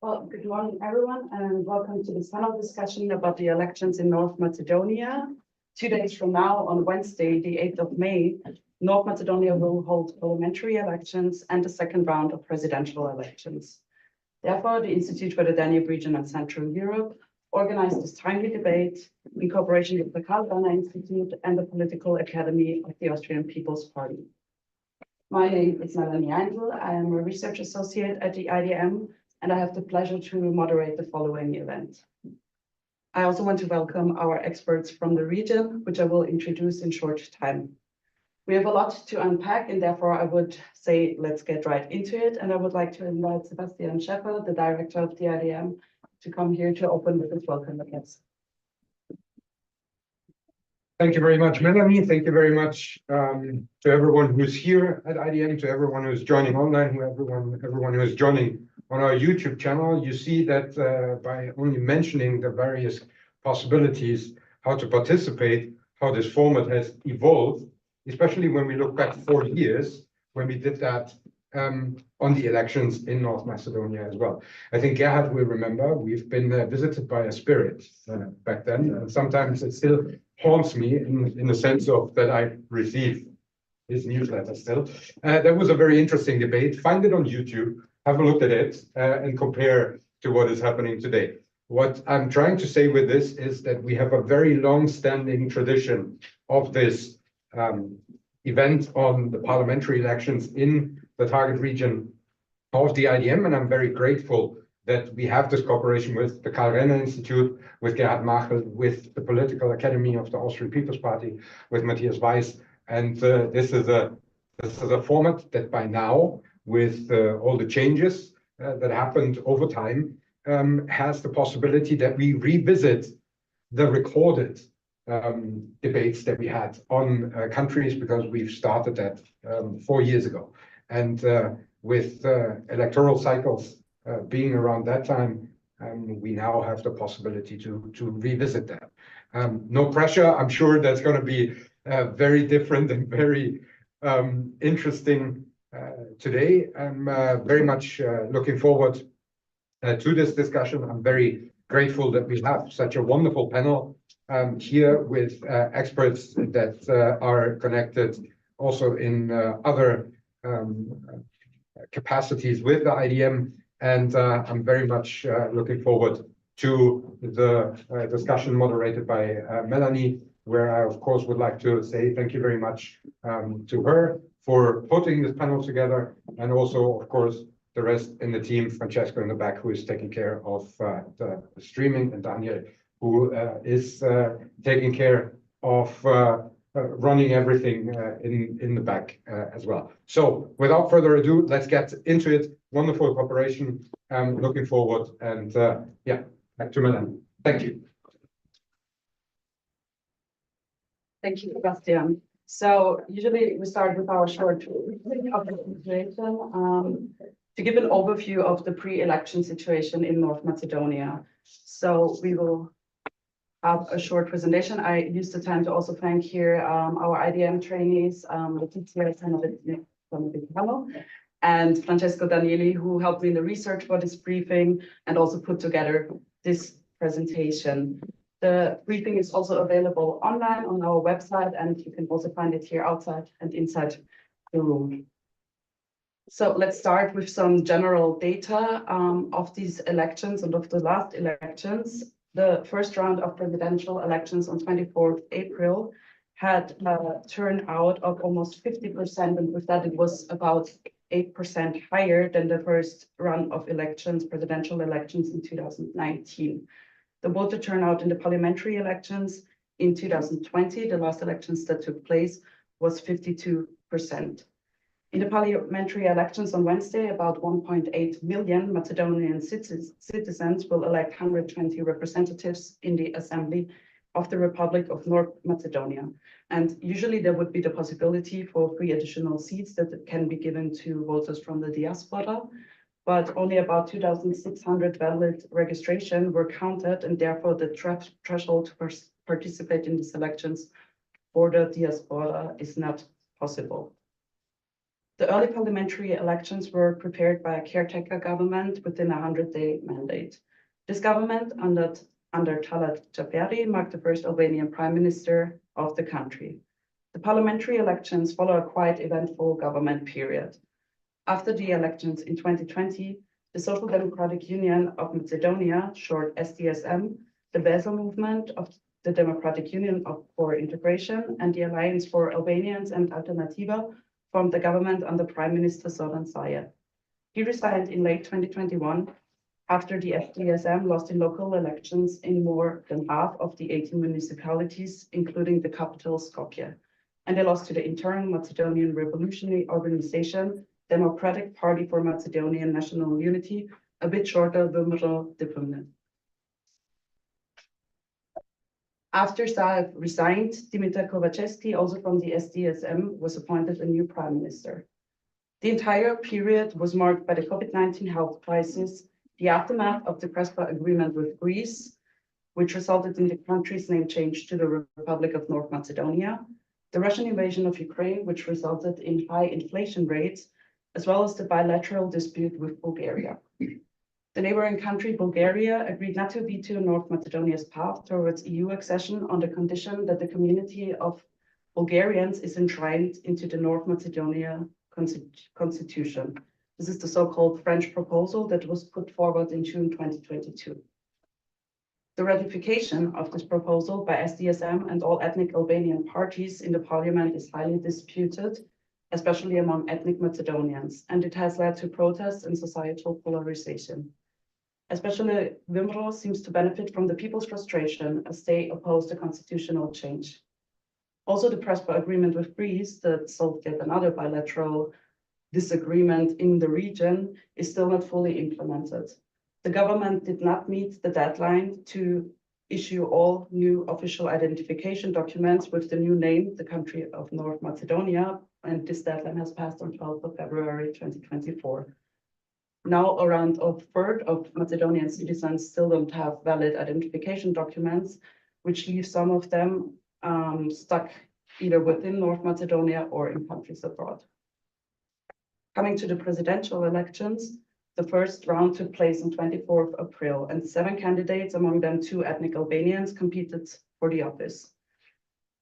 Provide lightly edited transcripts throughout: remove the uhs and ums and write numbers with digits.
Well, good morning, everyone, and welcome to this panel discussion about the elections in North Macedonia. 2 days from now, on Wednesday, the 8th of May, North Macedonia will hold parliamentary elections and the second round of presidential elections. Therefore, the Institute for the Danube region and Central Europe organized this timely debate in cooperation with the Karl-Renner-Institut and the Political Academy of the Austrian People's Party. My name is Melanie Jaindl. I am a research associate at the IDM, and I have the pleasure to moderate the following event. I also want to welcome our experts from the region, which I will introduce in short time. We have a lot to unpack, and therefore I would say let's get right into it. And I would like to invite Sebastian Schäffer, the director of the IDM, to come here to open with his welcome address. Thank you very much, Melanie. Thank you very much to everyone who's here at IDM, to everyone who's joining online, everyone who is joining on our YouTube channel. You see that by only mentioning the various possibilities, how to participate, how this format has evolved, especially when we look back 4 years, when we did that on the elections in North Macedonia as well. I think Gerhard will remember, we've been visited by a spirit back then. And sometimes it still haunts me in the sense of that I receive his newsletter still. That was a very interesting debate. Find it on YouTube, have a look at it, and compare to what is happening today. What I'm trying to say with this is that we have a very long-standing tradition of this event on the parliamentary elections in the target region of the IDM, and I'm very grateful that we have this cooperation with the Karl-Renner-Institut, with Gerhard Machel, with the Political Academy of the Austrian People's Party, with Matthias Weiss, and this is a format that by now, with all the changes that happened over time, has the possibility that we revisit the recorded debates that we had on countries, because we've started that 4 years ago. And with electoral cycles being around that time, we now have the possibility to revisit that. No pressure. I'm sure that's going to be very different and very interesting today. I'm very much looking forward to this discussion. I'm very grateful that we have such a wonderful panel here with experts that are connected also in other capacities with the IDM. And I'm very much looking forward to the discussion moderated by Melanie, where I, of course, would like to say thank you very much to her for putting this panel together, and also, of course, the rest in the team, Francesco in the back, who is taking care of the streaming, and Daniel, who is taking care of running everything in the back as well. So without further ado, let's get into it. Wonderful cooperation. Looking forward. And yeah, back to Melanie. Thank you. Thank you, Sebastian. So usually we start with our short of the situation to give an overview of the pre-election situation in North Macedonia. So we will have a short presentation. I use the time to also thank here our IDM trainees, Letizia from the panel, and Francesco Danieli, who helped me in the research for this briefing and also put together this presentation. The briefing is also available online on our website, and you can also find it here outside and inside the room. So let's start with some general data of these elections and of the last elections. The first round of presidential elections on 24th April had a turnout of almost 50%, and with that it was about 8% higher than the first round of elections, presidential elections in 2019. The voter turnout in the parliamentary elections in 2020, the last elections that took place, was 52%. In the parliamentary elections on Wednesday, about 1.8 million Macedonian citizens will elect 120 representatives in the Assembly of the Republic of North Macedonia. And usually there would be the possibility for 3 additional seats that can be given to voters from the diaspora, but only about 2,600 valid registration were counted, and therefore the threshold to participate in these elections for the diaspora is not possible. The early parliamentary elections were prepared by a caretaker government within a 100-day mandate. This government under Talat Xhaferi marked the first Albanian prime minister of the country. The parliamentary elections follow a quite eventful government period. After the elections in 2020, the Social Democratic Union of Macedonia, short SDSM, the Basel Movement of the Democratic Union for Integration, and the Alliance for Albanians and Alternativa formed the government under Prime Minister Zoran Zaev. He resigned in late 2021 after the SDSM lost in local elections in more than half of the 18 municipalities, including the capital Skopje, and they lost to the internal Macedonian Revolutionary Organization, Democratic Party for Macedonian National Unity, a bit shorter WIIW. After Zaev resigned, Dimitar Kovacevski, also from the SDSM, was appointed a new prime minister. The entire period was marked by the COVID-19 health crisis, the aftermath of the Prespa agreement with Greece, which resulted in the country's name change to the Republic of North Macedonia, the Russian invasion of Ukraine, which resulted in high inflation rates, as well as the bilateral dispute with Bulgaria. The neighboring country, Bulgaria, agreed not to veto North Macedonia's path towards EU accession on the condition that the community of Bulgarians is enshrined into the North Macedonia constitution. This is the so-called French proposal that was put forward in June 2022. The ratification of this proposal by SDSM and all ethnic Albanian parties in the parliament is highly disputed, especially among ethnic Macedonians, and it has led to protests and societal polarization. Especially WIIW seems to benefit from the people's frustration as they oppose the constitutional change. Also, the Prespa agreement with Greece that solved yet another bilateral disagreement in the region is still not fully implemented. The government did not meet the deadline to issue all new official identification documents with the new name, the country of North Macedonia, and this deadline has passed on 12th of February 2024. Now, around a third of Macedonian citizens still don't have valid identification documents, which leaves some of them stuck either within North Macedonia or in countries abroad. Coming to the presidential elections, the first round took place on 24th April, and 7 candidates, among them 2 ethnic Albanians, competed for the office.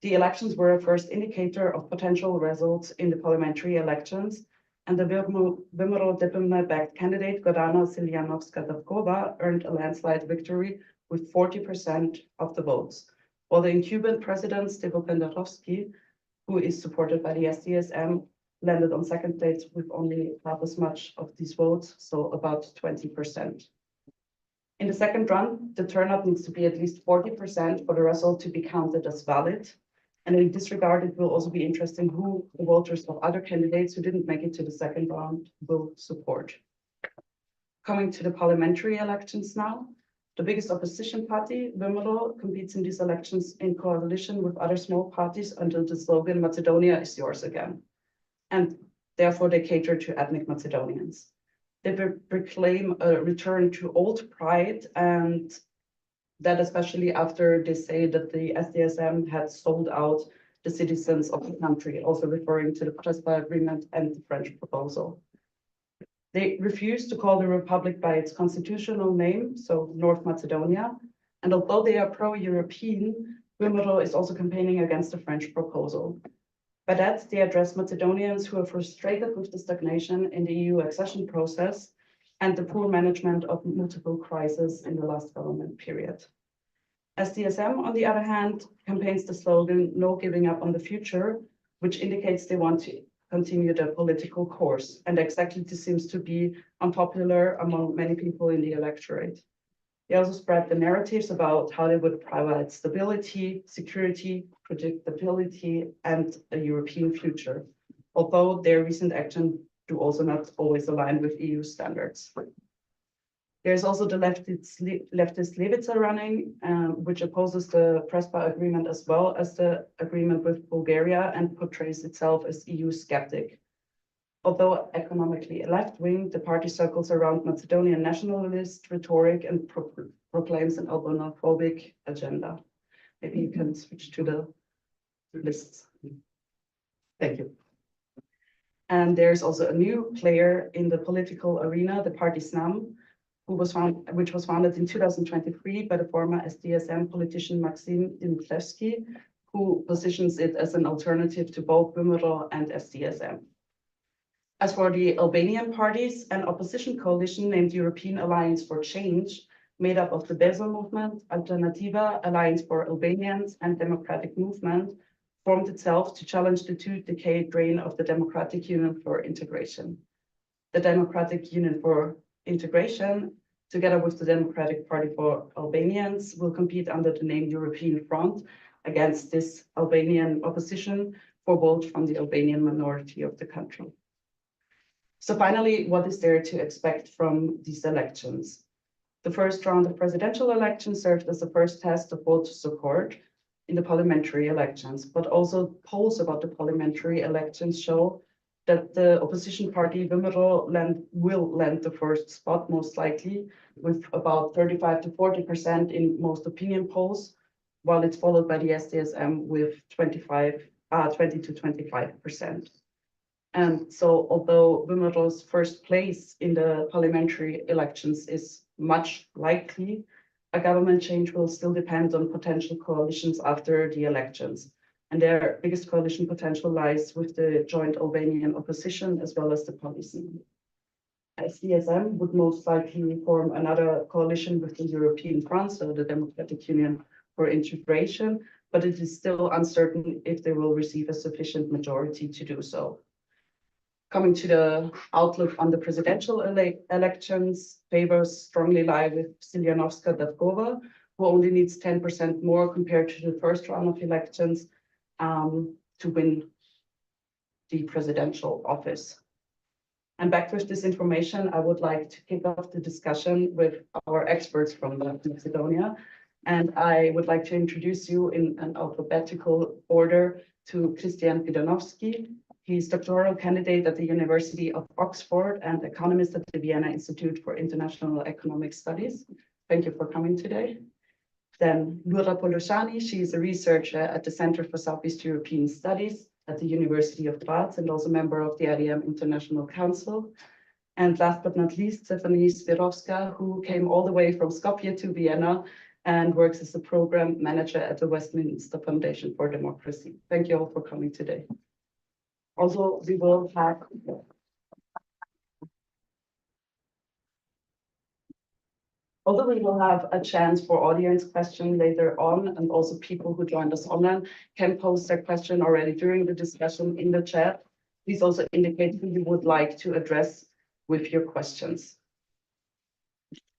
The elections were a first indicator of potential results in the parliamentary elections, and the WIIW-backed candidate Gordana Siljanovska-Davkova earned a landslide victory with 40% of the votes, while the incumbent president Stevo Pendarovski, who is supported by the SDSM, landed on second place with only half as much of these votes, so about 20%. In the second round, the turnout needs to be at least 40% for the result to be counted as valid. And in this regard, it will also be interesting who the voters of other candidates who didn't make it to the second round will support. Coming to the parliamentary elections now, the biggest opposition party, WIIW, competes in these elections in coalition with other small parties under the slogan Macedonia is yours again. And therefore they cater to ethnic Macedonians. They proclaim a return to old pride, and that especially after they say that the SDSM had sold out the citizens of the country, also referring to the Prespa agreement and the French proposal. They refuse to call the republic by its constitutional name, so North Macedonia, and although they are pro-European, WIIW is also campaigning against the French proposal. By that, they address Macedonians who are frustrated with the stagnation in the EU accession process and the poor management of multiple crises in the last government period. SDSM, on the other hand, campaigns the slogan, no giving up on the future, which indicates they want to continue their political course. And exactly this seems to be unpopular among many people in the electorate. They also spread the narratives about how they would provide stability, security, predictability, and a European future, although their recent action do also not always align with EU standards. There's also the leftist Levica running, which opposes the Prespa agreement as well as the agreement with Bulgaria and portrays itself as EU skeptic. Although economically left-wing, the party circles around Macedonian nationalist rhetoric and proclaims an Albano-phobic agenda. Maybe you can switch to the lists. Thank you. And there's also a new player in the political arena, the party SNAM, which was founded in 2023 by the former SDSM politician Maxim Dimchevsky, who positions it as an alternative to both WIIW and SDSM. As for the Albanian parties, an opposition coalition named European Alliance for Change, made up of the Bezel Movement, Alternativa, Alliance for Albanians, and Democratic Movement, formed itself to challenge the two-decade reign of the Democratic Union for Integration. The Democratic Union for Integration, together with the Democratic Party for Albanians, will compete under the name European Front against this Albanian opposition for votes from the Albanian minority of the country. So finally, what is there to expect from these elections? The first round of presidential elections served as the first test of voter support in the parliamentary elections, but also polls about the parliamentary elections show that the opposition party WIIW will land the first spot most likely, with about 35 to 40% in most opinion polls, while it's followed by the SDSM with 20 to 25%. And so although WIIW's first place in the parliamentary elections is much likely, a government change will still depend on potential coalitions after the elections. And their biggest coalition potential lies with the joint Albanian opposition as well as the policy. SDSM would most likely form another coalition with the European Front, so the Democratic Union for Integration, but it is still uncertain if they will receive a sufficient majority to do so. Coming to the outlook on the presidential elections, favors strongly lie with Siljanovska Davkova, who only needs 10% more compared to the first round of elections to win the presidential office. And back with this information, I would like to kick off the discussion with our experts from North Macedonia. And I would like to introduce you in an alphabetical order to Kristijan Fidanovski. He's doctoral candidate at the University of Oxford and economist at the Vienna Institute for International Economic Studies. Thank you for coming today. Then Lura Pollozhani, she is a researcher at the Center for Southeast European Studies at the University of Graz and also member of the IDM International Council. And last but not least, Stefani Spirovska, who came all the way from Skopje to Vienna and works as a program manager at the Westminster Foundation for Democracy. Thank you all for coming today. Also, we will have a chance for audience questions later on, and also people who joined us online can post their question already during the discussion in the chat. Please also indicate who you would like to address with your questions.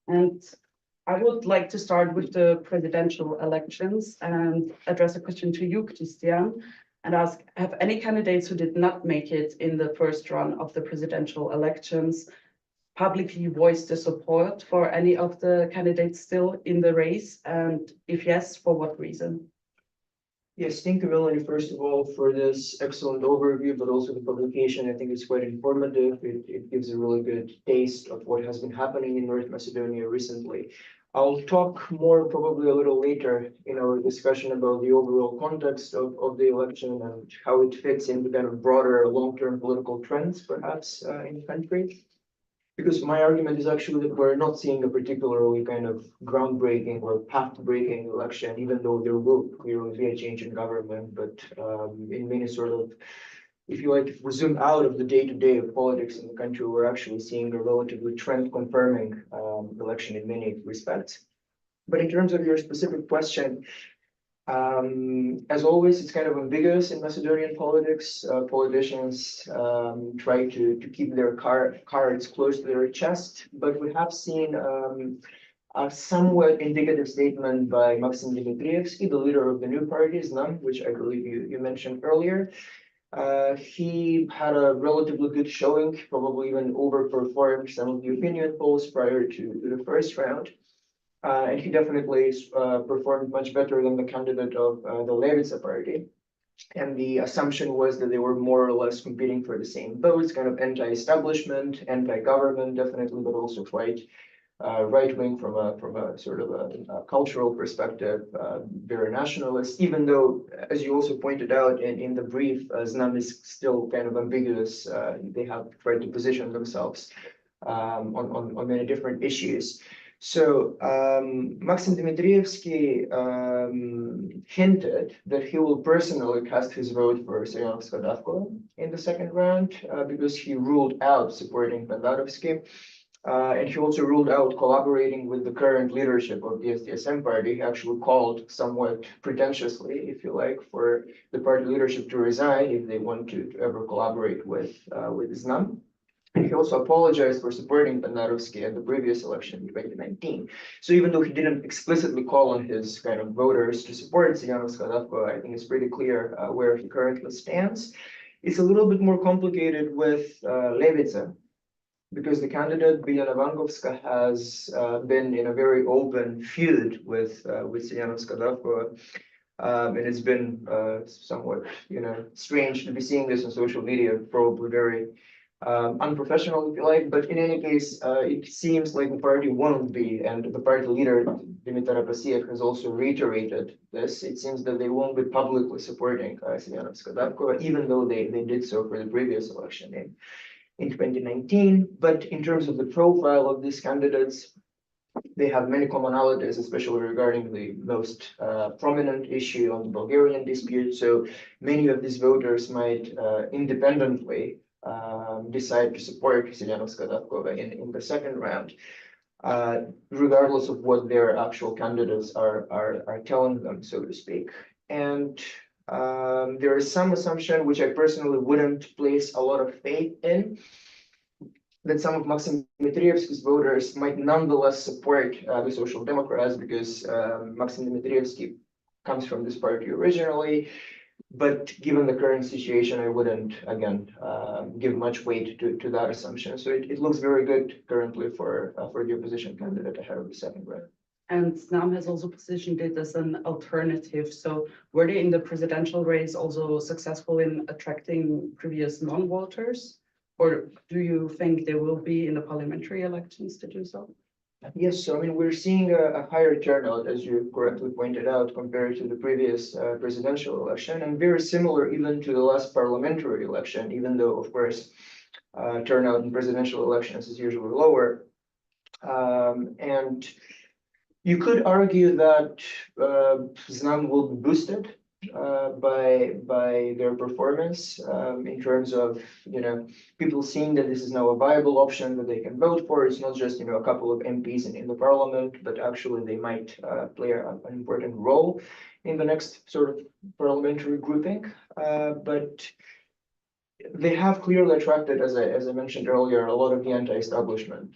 And I would like to start with the presidential elections and address a question to you, Kristijan, and ask, have any candidates who did not make it in the first run of the presidential elections publicly voiced their support for any of the candidates still in the race? And if yes, for what reason? Yes, thank you, Melanie, first of all, for this excellent overview, but also the publication. I think it's quite informative. It gives a really good taste of what has been happening in North Macedonia recently. I'll talk more probably a little later in our discussion about the overall context of the election and how it fits into kind of broader long-term political trends, perhaps, in the country. Because my argument is actually that we're not seeing a particularly kind of groundbreaking or path-breaking election, even though there will clearly be a change in government. But in many sort of, if you like, if we zoom out of the day-to-day of politics in the country, we're actually seeing a relatively trend-confirming election in many respects. But in terms of your specific question, as always, it's kind of ambiguous in Macedonian politics. Politicians try to keep their cards close to their chest, but we have seen a somewhat indicative statement by Maxim Dimitrievski, the leader of the new party, ZNAM, which I believe you mentioned earlier. He had a relatively good showing, probably even overperformed some of the opinion polls prior to the first round. And he definitely performed much better than the candidate of the Levica party. And the assumption was that they were more or less competing for the same votes, kind of anti-establishment, anti-government, definitely, but also quite right-wing from a sort of a cultural perspective, very nationalist, even though, as you also pointed out in the brief, Znam is still kind of ambiguous. They have tried to position themselves on many different issues. So Maxim Dmitrievsky hinted that he will personally cast his vote for Sianovska-Davkova in the second round because he ruled out supporting Pendarovsky. And he also ruled out collaborating with the current leadership of the SDSM party. He actually called somewhat pretentiously, if you like, for the party leadership to resign if they want to ever collaborate with Znam. And he also apologized for supporting Pendarovsky at the previous election in 2019. So even though he didn't explicitly call on his kind of voters to support Sianovska-Davkova, I think it's pretty clear where he currently stands. It's a little bit more complicated with Levica, because the candidate Biljana Vangovska has been in a very open feud with Sianovska-Davkova. And it's been somewhat, strange to be seeing this on social media, probably very unprofessional, if you like. But in any case, it seems like the party won't be, and the party leader Dimitar Apasiev has also reiterated this. It seems that they won't be publicly supporting Sianovska-Davkova, even though they did so for the previous election in 2019, but in terms of the profile of these candidates, they have many commonalities, especially regarding the most prominent issue on the Bulgarian dispute. So many of these voters might independently decide to support Sianovska-Davkova in the second round, regardless of what their actual candidates are telling them, so to speak. And there is some assumption, which I personally wouldn't place a lot of faith in, that some of Maxim Dmitrievsky's voters might nonetheless support the Social Democrats, because Maxim Dmitrievsky comes from this party originally. But given the current situation, I wouldn't, again, give much weight to that assumption. So it looks very good currently for the opposition candidate ahead of the second round. And Znam has also positioned it as an alternative. So were they in the presidential race also successful in attracting previous non-voters? Or do you think they will be in the parliamentary elections to do so? Yes, so I mean, we're seeing a higher turnout, as you correctly pointed out, compared to the previous presidential election, and very similar even to the last parliamentary election, even though, of course, turnout in presidential elections is usually lower. And you could argue that Znam will be boosted by their performance in terms of people seeing that this is now a viable option that they can vote for. It's not just a couple of MPs in the parliament, but actually they might play an important role in the next sort of parliamentary grouping. But they have clearly attracted, as I mentioned earlier, a lot of the anti-establishment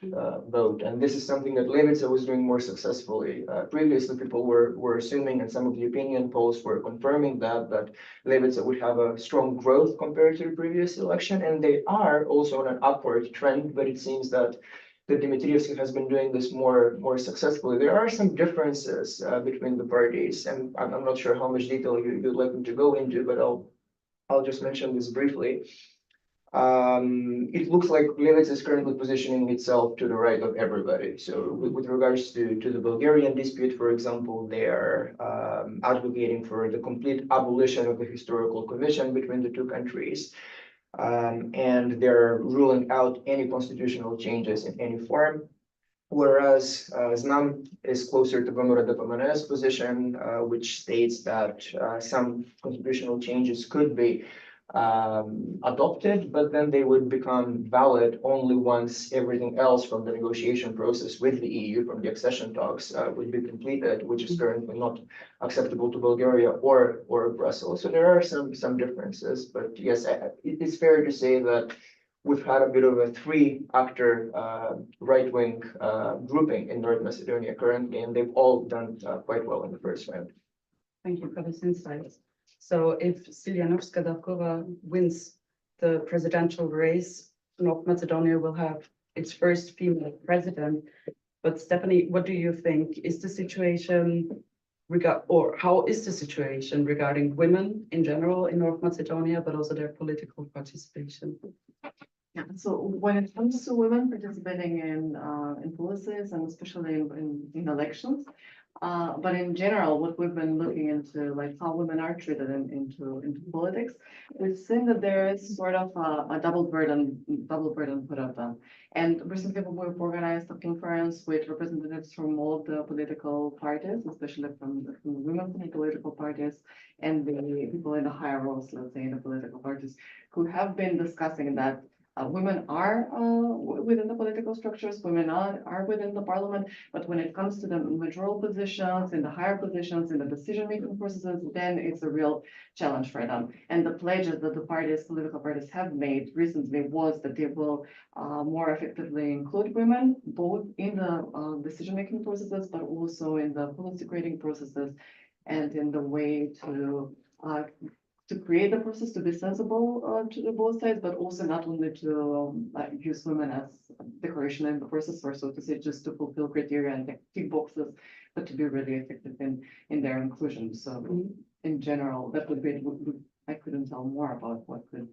vote, and this is something that Levica was doing more successfully. Previously, people were assuming, and some of the opinion polls were confirming that Levica would have a strong growth compared to the previous election, and they are also on an upward trend. But it seems that Dmitrievsky has been doing this more successfully. There are some differences between the parties, and I'm not sure how much detail you'd like me to go into, but I'll just mention this briefly. It looks like Levica is currently positioning itself to the right of everybody. So with regards to the Bulgarian dispute, for example, they are advocating for the complete abolition of the historical commission between the two countries. And they're ruling out any constitutional changes in any form. Whereas Znam is closer to Gomora Depomane's position, which states that some constitutional changes could be adopted, but then they would become valid only once everything else from the negotiation process with the EU, from the accession talks, would be completed, which is currently not acceptable to Bulgaria or Brussels. So there are some differences, but yes, it's fair to say that we've had a bit of a three-actor right-wing grouping in North Macedonia currently, and they've all done quite well in the first round. Thank you for this insight. So if Sianovska-Davkova wins the presidential race, North Macedonia will have its first female president. But Stefani, what do you think? Is the situation how is the situation regarding women in general in North Macedonia, but also their political participation? Yeah, so when it comes to women participating in policies and especially in elections, but in general, what we've been looking into, like how women are treated into politics, we've seen that there is sort of a double burden put on them. And recently we've organized a conference with representatives from all of the political parties, especially from the women from the political parties and the people in the higher roles, let's say, in the political parties, who have been discussing that women are within the political structures, women are within the parliament, but when it comes to the majority positions, in the higher positions, in the decision-making processes, then it's a real challenge for them. And the pledges that the political parties have made recently was that they will more effectively include women, both in the decision-making processes, but also in the policy creating processes and in the way to create the process to be sensible to both sides, but also not only to use women as decoration in the process, or so to say, just to fulfill criteria and tick boxes, but to be really effective in their inclusion. So in general, that would be, I couldn't tell more about what could,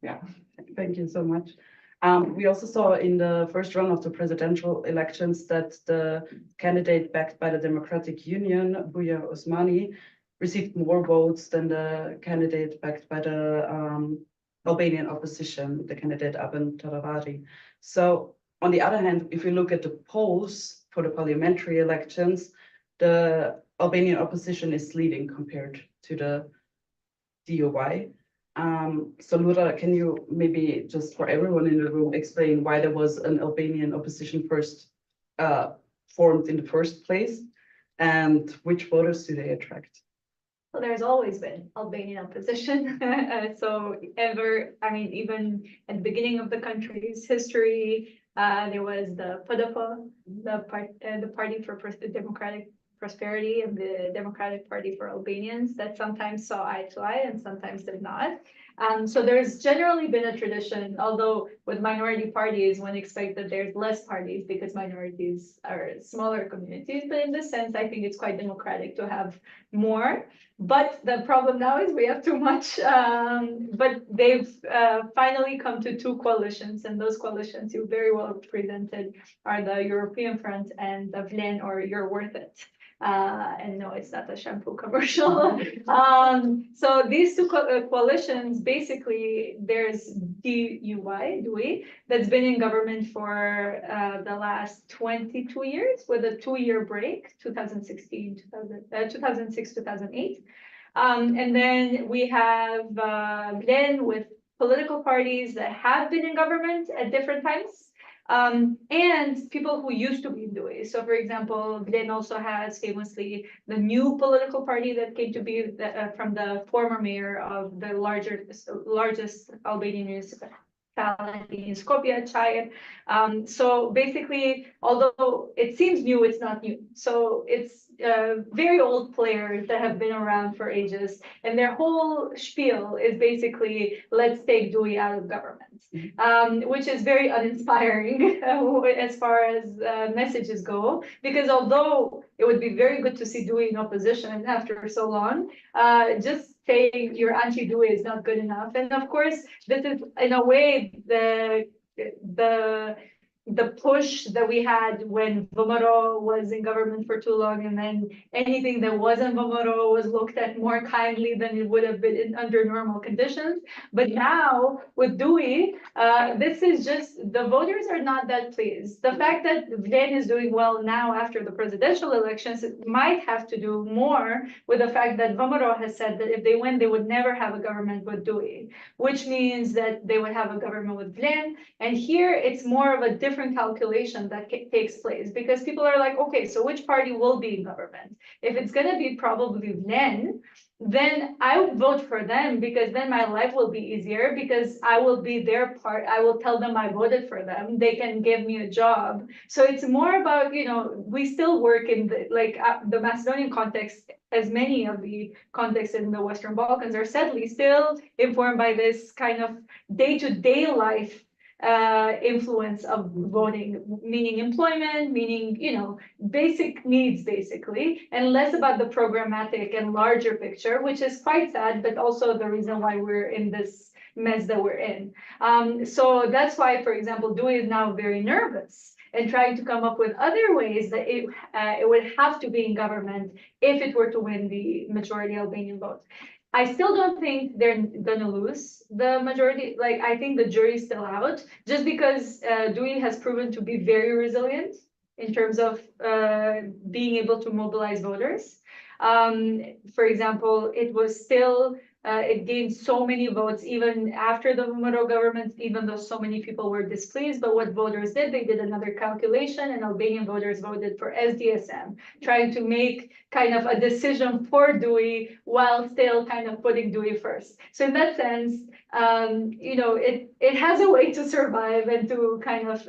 yeah. Thank you so much. We also saw in the first round of the presidential elections that the candidate backed by the Democratic Union, Buya Osmani, received more votes than the candidate backed by the Albanian opposition, the candidate Aben Taravari. So on the other hand, if we look at the polls for the parliamentary elections, the Albanian opposition is leading compared to the DUI. So Lura, can you maybe just for everyone in the room explain why there was an Albanian opposition first formed in the first place, and which voters do they attract? Well, there's always been Albanian opposition. Even at the beginning of the country's history, there was the PDP, the Party for Democratic Prosperity, and the Democratic Party for Albanians that sometimes saw eye to eye and sometimes did not. So there's generally been a tradition, although with minority parties, one expects that there's less parties because minorities are smaller communities. But in this sense, I think it's quite democratic to have more. But the problem now is we have too much. But they've finally come to two coalitions, and those coalitions you very well represented are the European Front and the VLEN, or You're Worth It. And no, it's not a shampoo commercial. So these two coalitions, basically, there's DUI, that's been in government for the last 22 years with a 2-year break, 2006, 2008. And then we have VLEN with political parties that have been in government at different times. And people who used to be in DUI. So for example, VLEN also has famously the new political party that came to be from the former mayor of the largest Albanian municipality in Skopje, Chair. So basically, although it seems new, it's not new. So it's very old players that have been around for ages, and their whole spiel is basically, let's take DUI out of government, which is very uninspiring as far as messages go, because although it would be very good to see DUI in opposition after so long, just saying you're anti-DUI is not good enough. And of course, this is in a way the push that we had when VMRO was in government for too long, and then anything that wasn't VMRO was looked at more kindly than it would have been under normal conditions. But now with DUI, this is just, the voters are not that pleased. The fact that VLEN is doing well now after the presidential elections, it might have to do more with the fact that VMRO has said that if they win, they would never have a government with DUI, which means that they would have a government with VLEN. And here it's more of a different calculation that takes place, because people are like, okay, so which party will be in government? If it's going to be probably VLEN, then I would vote for them, because then my life will be easier, because I will be their part. I will tell them I voted for them. They can give me a job. So it's more about, we still work in the Macedonian context, as many of the contexts in the Western Balkans are sadly still informed by this kind of day-to-day life influence of voting, meaning employment, meaning, basic needs, basically, and less about the programmatic and larger picture, which is quite sad, but also the reason why we're in this mess that we're in. So that's why, for example, Dewey is now very nervous and trying to come up with other ways that it would have to be in government if it were to win the majority Albanian vote. I still don't think they're gonna lose the majority. Like, I think the jury's still out, just because Dewey has proven to be very resilient in terms of being able to mobilize voters. For example, it was still it gained so many votes even after the Vumero government, even though so many people were displeased. But what voters did, they did another calculation, and Albanian voters voted for SDSM, trying to make kind of a decision for Dewey while still kind of putting Dewey first. So in that sense, you know, it has a way to survive and to kind of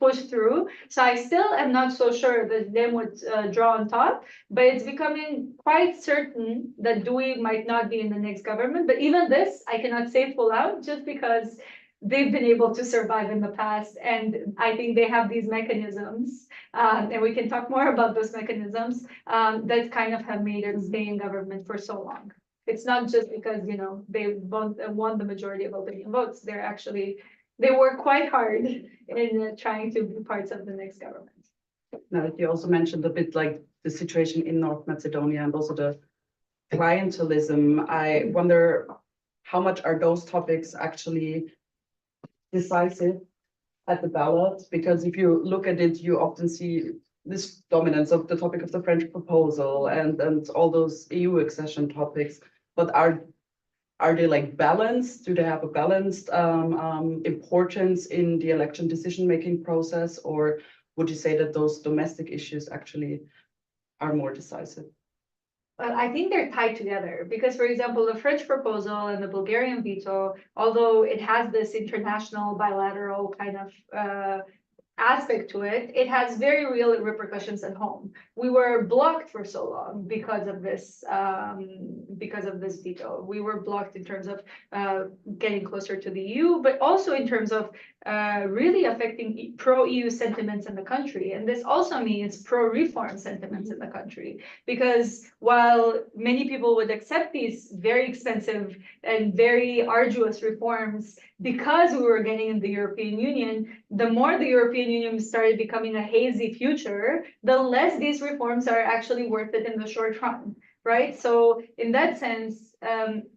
push through. So I still am not so sure that them would draw on top, but it's becoming quite certain that Dewey might not be in the next government. But even this, I cannot say full out, just because they've been able to survive in the past. And I think they have these mechanisms, and we can talk more about those mechanisms, that kind of have made them stay in government for so long. It's not just because, you know, they won the majority of Albanian votes. They're actually, they work quite hard in trying to be parts of the next government. Now, you also mentioned a bit like the situation in North Macedonia and also the clientelism. I wonder how much are those topics actually decisive at the ballot? Because if you look at it, you often see this dominance of the topic of the French proposal and all those EU accession topics. But are they like balanced? Do they have a balanced importance in the election decision-making process? Or would you say that those domestic issues actually are more decisive? Well, I think they're tied together because, for example, the French proposal and the Bulgarian veto, although it has this international bilateral kind of aspect to it, it has very real repercussions at home. We were blocked for so long because of this veto. We were blocked in terms of getting closer to the EU, but also in terms of really affecting pro-EU sentiments in the country. And this also means pro-reform sentiments in the country, because while many people would accept these very expensive and very arduous reforms because we were getting in the European Union, the more the European Union started becoming a hazy future, the less these reforms are actually worth it in the short run, right? So in that sense,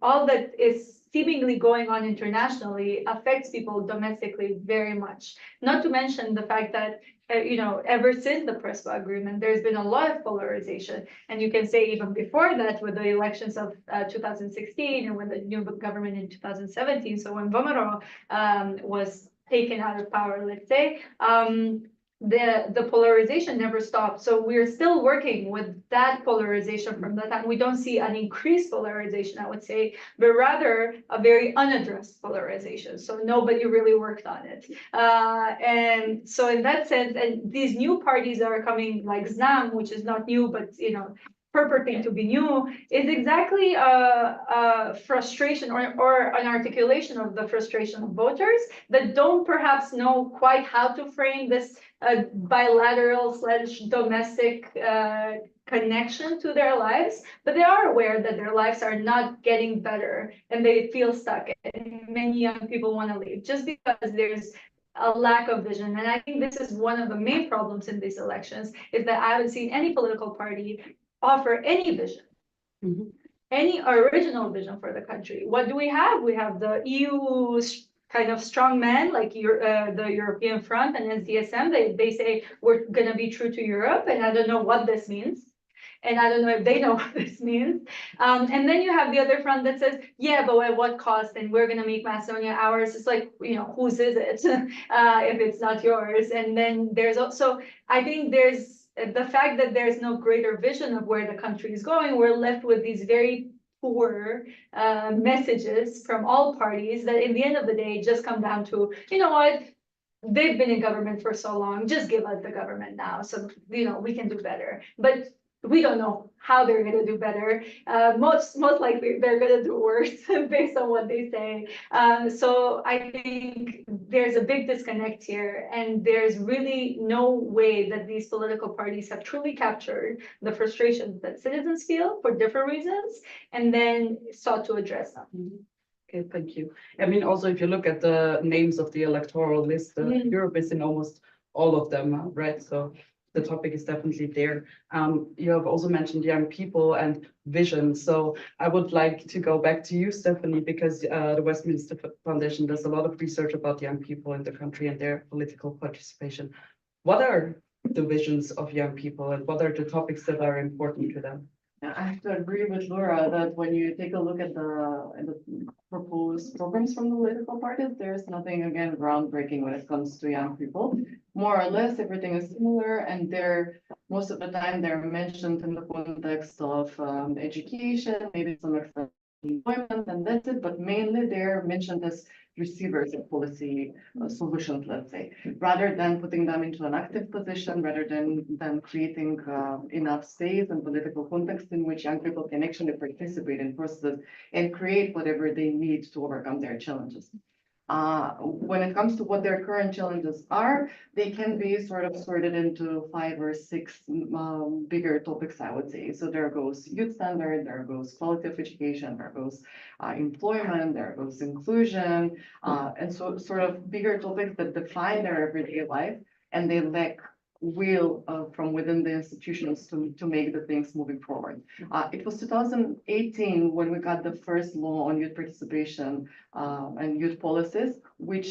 all that is seemingly going on internationally affects people domestically very much. Not to mention the fact that, you know, ever since the Prespa agreement, there's been a lot of polarization. And you can say even before that, with the elections of 2016 and when the new government in 2017, so when Vomero was taken out of power, let's say, the polarization never stopped. So we're still working with that polarization from that time. We don't see an increased polarization, I would say, but rather a very unaddressed polarization. So nobody really worked on it. And so in that sense, and these new parties that are coming, like ZNAM, which is not new, but, you know, purporting to be new, is exactly a frustration or an articulation of the frustration of voters that don't perhaps know quite how to frame this bilateral / domestic connection to their lives, but they are aware that their lives are not getting better and they feel stuck, and many young people want to leave just because there's a lack of vision. And I think this is one of the main problems in these elections, is that I haven't seen any political party offer any vision, any original vision for the country. What do we have? We have the EU kind of strong men, like the European Front and SDSM. They say we're going to be true to Europe, and I don't know what this means. And I don't know if they know what this means. And then you have the other front that says, yeah, but at what cost? And we're going to make Macedonia ours. It's like, you know, whose is it if it's not yours? And then there's also, I think there's the fact that there's no greater vision of where the country is going. We're left with these very poor messages from all parties that in the end of the day just come down to, you know what, they've been in government for so long, just give us the government now. So, you know, we can do better. But we don't know how they're going to do better. Most likely they're going to do worse based on what they say. So I think there's a big disconnect here, and there's really no way that these political parties have truly captured the frustrations that citizens feel for different reasons and then sought to address them. Okay, thank you. I mean, also, if you look at the names of the electoral list, Europe is in almost all of them, right? So the topic is definitely there. You have also mentioned young people and vision. So I would like to go back to you, Stefani, because the Westminster Foundation does a lot of research about young people in the country and their political participation. What are the visions of young people and what are the topics that are important to them? I have to agree with Laura that when you take a look at the proposed programs from the political parties, there's nothing, again, groundbreaking when it comes to young people. More or less, everything is similar, and most of the time they're mentioned in the context of education, maybe some extent employment, and that's it, but mainly they're mentioned as receivers of policy solutions, let's say, rather than putting them into an active position, rather than creating enough space and political context in which young people can actually participate in processes and create whatever they need to overcome their challenges. When it comes to what their current challenges are, they can be sort of sorted into 5 or 6 bigger topics, I would say. So there goes youth standard, there goes quality of education, there goes employment, there goes inclusion, and so sort of bigger topics that define their everyday life, and they lack will from within the institutions to make the things moving forward. It was 2018 when we got the first law on youth participation and youth policies, which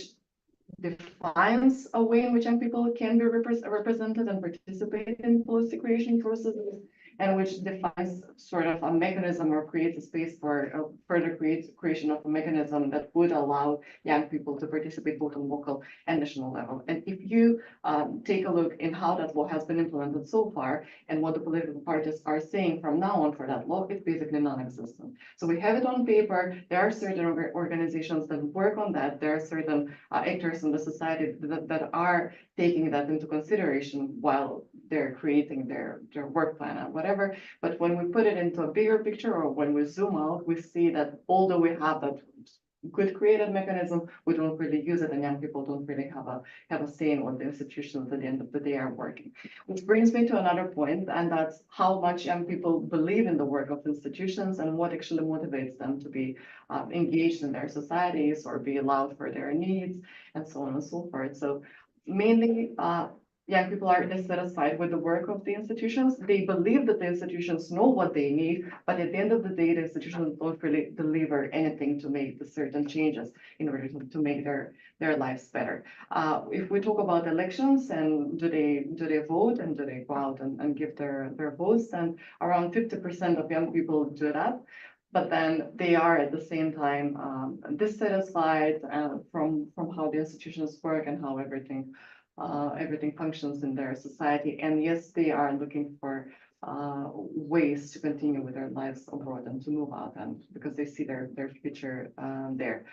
defines a way in which young people can be represented and participate in policy creation processes, and which defines sort of a mechanism or creates a space for further creation of a mechanism that would allow young people to participate both on local and national level. And if you take a look in how that law has been implemented so far and what the political parties are saying from now on for that law, it's basically non-existent. So we have it on paper. There are certain organizations that work on that. There are certain actors in the society that are taking that into consideration while they're creating their work plan and whatever. But when we put it into a bigger picture, or when we zoom out, we see that although we have that good creative mechanism, we don't really use it, and young people don't really have a say in what the institutions at the end of the day are working. Which brings me to another point, and that's how much young people believe in the work of institutions and what actually motivates them to be engaged in their societies or be allowed for their needs and so on and so forth. So mainly, young people are dissatisfied with the work of the institutions. They believe that the institutions know what they need, but at the end of the day, the institutions don't really deliver anything to make the certain changes in order to make their lives better. If we talk about elections and do they vote and do they go out and give their votes, then around 50% of young people do that. But then they are at the same time dissatisfied from how the institutions work and how everything functions in their society. And yes, they are looking for ways to continue with their lives abroad and to move out, and because they see their future there.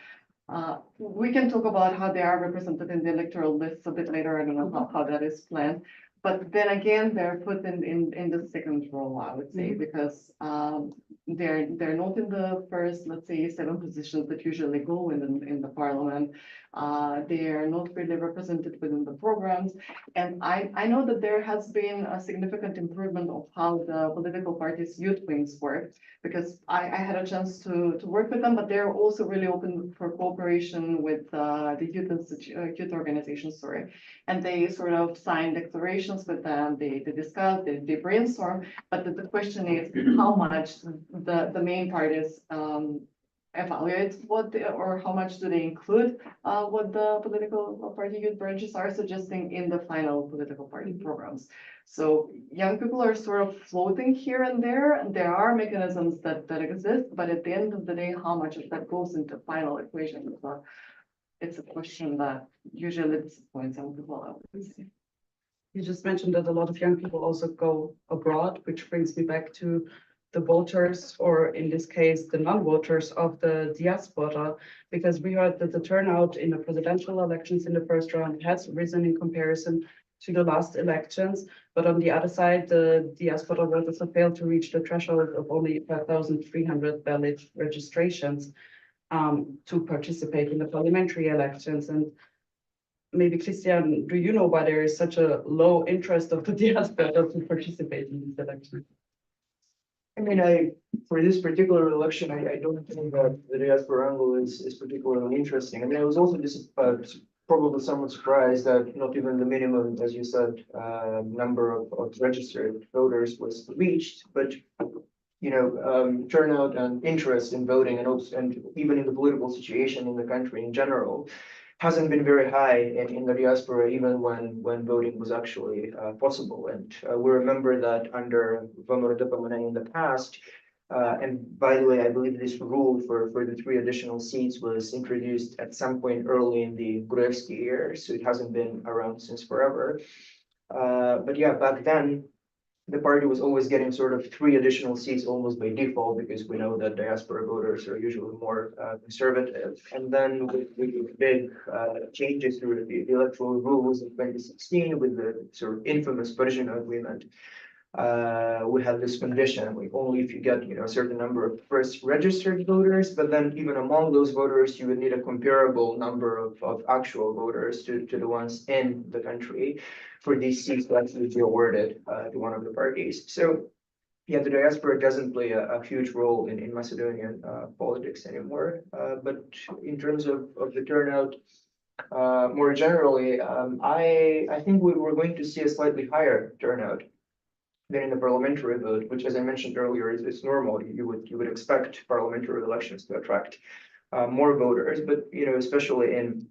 We can talk about how they are represented in the electoral lists a bit later. I don't know how that is planned. But then again, they're put in the second role, I would say, because they're not in the first, let's say, 7 positions that usually go in the parliament. They are not really represented within the programs. And I know that there has been a significant improvement of how the political parties' youth wings work, because I had a chance to work with them, but they're also really open for cooperation with the youth organizations, and they sort of sign declarations with them, they discuss, they brainstorm, but the question is how much the main parties evaluate or how much do they include what the political party youth branches are suggesting in the final political party programs. So young people are sort of floating here and there, and there are mechanisms that exist, but at the end of the day, how much of that goes into final equation? It's a question that usually disappoints young people, I would say. You just mentioned that a lot of young people also go abroad, which brings me back to the voters, or in this case, the non-voters of the diaspora, because we heard that the turnout in the presidential elections in the first round has risen in comparison to the last elections. But on the other side, the diaspora voters have failed to reach the threshold of only 5,300 valid registrations to participate in the parliamentary elections. And maybe, Kristijan, do you know why there is such a low interest of the diaspora to participate in these elections? I mean, I for this particular election, I don't think that the diaspora angle is particularly interesting. I mean, I was also probably somewhat surprised that not even the minimum, as you said, number of registered voters was reached, but turnout and interest in voting and even in the political situation in the country in general hasn't been very high in the diaspora, even when voting was actually possible. And we remember that under WIIW in the past, and by the way, I believe this rule for the 3 additional seats was introduced at some point early in the Gruevski era, so it hasn't been around since forever. But yeah, back then, the party was always getting sort of 3 additional seats almost by default, because we know that diaspora voters are usually more conservative. And then with big changes through the electoral rules in 2016, with the sort of infamous Politische agreement, we had this condition, like only if you get a certain number of first registered voters, but then even among those voters, you would need a comparable number of actual voters to the ones in the country for these seats to actually be awarded to one of the parties. So yeah, the diaspora doesn't play a huge role in Macedonian politics anymore. But in terms of the turnout, more generally, I think we're going to see a slightly higher turnout than in the parliamentary vote, which, as I mentioned earlier, is normal. You would expect parliamentary elections to attract more voters, but especially in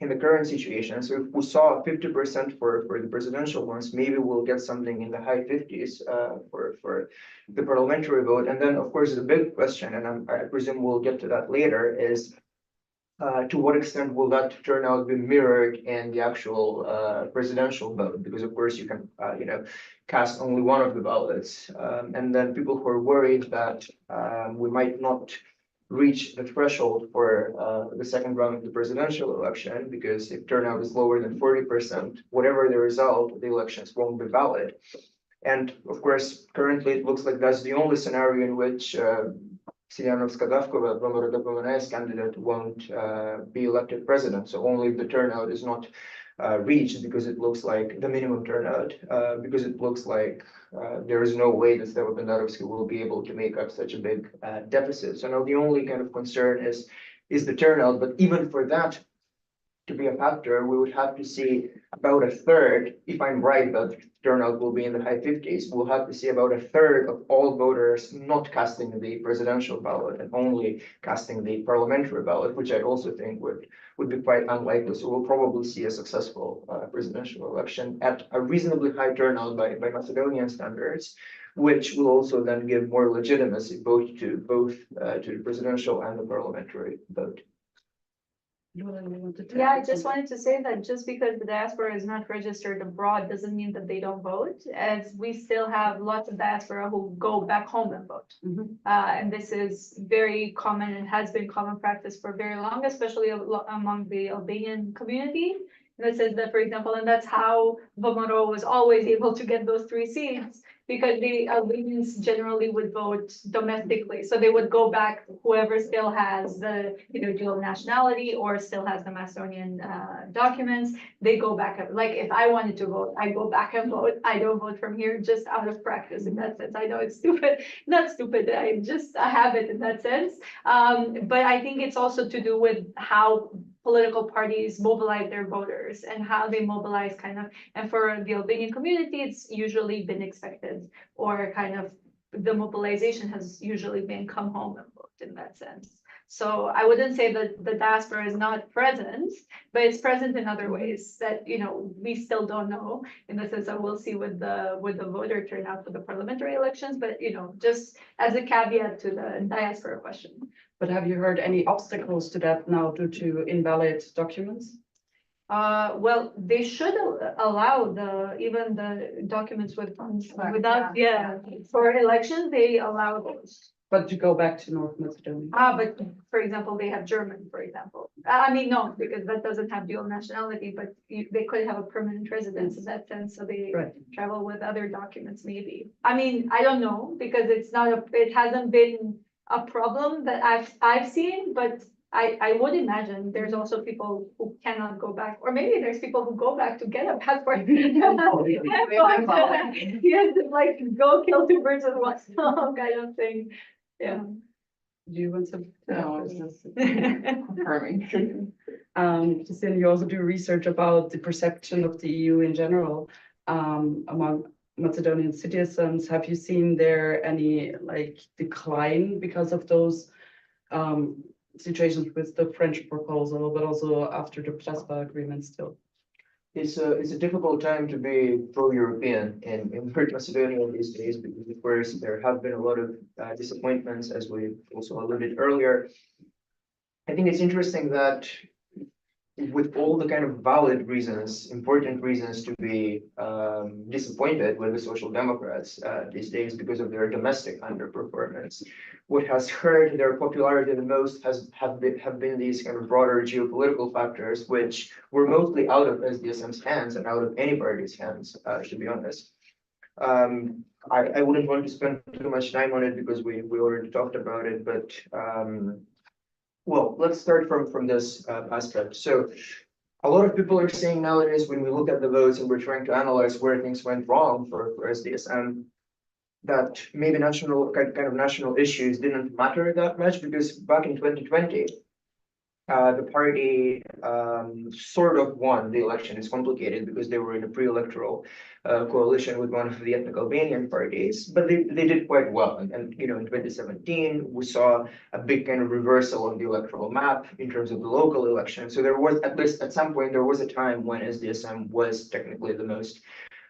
the current situation. So if we saw 50% for the presidential ones, maybe we'll get something in the high 50s for the parliamentary vote. And then, of course, the big question, and I presume we'll get to that later, is to what extent will that turnout be mirrored in the actual presidential vote? Because of course you can, cast only one of the ballots, and then people who are worried that we might not reach the threshold for the second round of the presidential election, because if turnout is lower than 40%, whatever the result, the elections won't be valid. And of course, currently it looks like that's the only scenario in which Fidanovska-Davkova, WIIW's candidate, won't be elected president. So only if the turnout is not reached, because it looks like the minimum turnout, because it looks like there is no way that Fidanovski will be able to make up such a big deficit. So now the only kind of concern is the turnout, but even for that to be a factor, we would have to see about a third, if I'm right, that turnout will be in the high 50s, we'll have to see about a third of all voters not casting the presidential ballot and only casting the parliamentary ballot, which I also think would be quite unlikely. So we'll probably see a successful presidential election at a reasonably high turnout by Macedonian standards, which will also then give more legitimacy both to the presidential and the parliamentary vote. Yeah, I just wanted to say that just because the diaspora is not registered abroad doesn't mean that they don't vote, as we still have lots of diaspora who go back home and vote. And this is very common and has been common practice for very long, especially among the Albanian community. This is that, for example, and that's how VMRO was always able to get those 3 seats, because the Albanians generally would vote domestically. So they would go back, whoever still has the dual nationality or still has the Macedonian documents, they go back. Like if I wanted to vote, I go back and vote. I don't vote from here just out of practice in that sense. I know it's stupid, not stupid. I have it in that sense. But I think it's also to do with how political parties mobilize their voters and how they mobilize and for the Albanian community, it's usually been expected, or the mobilization has usually been come home and vote in that sense. So I wouldn't say that the diaspora is not present, but it's present in other ways that, we still don't know, in the sense that we'll see with the voter turnout for the parliamentary elections, but, just as a caveat to the diaspora question. But have you heard any obstacles to that now due to invalid documents? Well, they should allow even the documents with funds without, for elections, they allow those. But to go back to North Macedonia? But for example, they have German, for example. I mean, no, because that doesn't have dual nationality, but they could have a permanent residence in that sense, so they travel with other documents, maybe. I mean, I don't know, because it hasn't been a problem that I've seen, but I would imagine there's also people who cannot go back, or maybe there's people who go back to get a passport. Yes, like go kill 2 birds with one stone kind of thing. Yeah. Do you want to? No, it's just confirming. Kristijan, you also do research about the perception of the EU in general among Macedonian citizens. Have you seen there any like decline because of those situations with the French proposal, but also after the Prespa agreement still? It's a difficult time to be pro-European in North Macedonia these days because, of course, there have been a lot of disappointments, as we also alluded earlier. I think it's interesting that with all the kind of valid reasons, important reasons to be disappointed with the Social Democrats these days because of their domestic underperformance, what has hurt their popularity the most have been these kind of broader geopolitical factors, which were mostly out of SDSM's hands and out of any party's hands, to be honest. I wouldn't want to spend too much time on it because we already talked about it, but well, let's start from this aspect. So a lot of people are saying nowadays, when we look at the votes and we're trying to analyze where things went wrong for SDSM, that maybe kind of national issues didn't matter that much because back in 2020, the party sort of won the election. It's complicated because they were in a pre-electoral coalition with one of the ethnic Albanian parties, but they did quite well. And you know, in 2017, we saw a big kind of reversal of the electoral map in terms of the local election. So there was, at least at some point, there was a time when SDSM was technically the most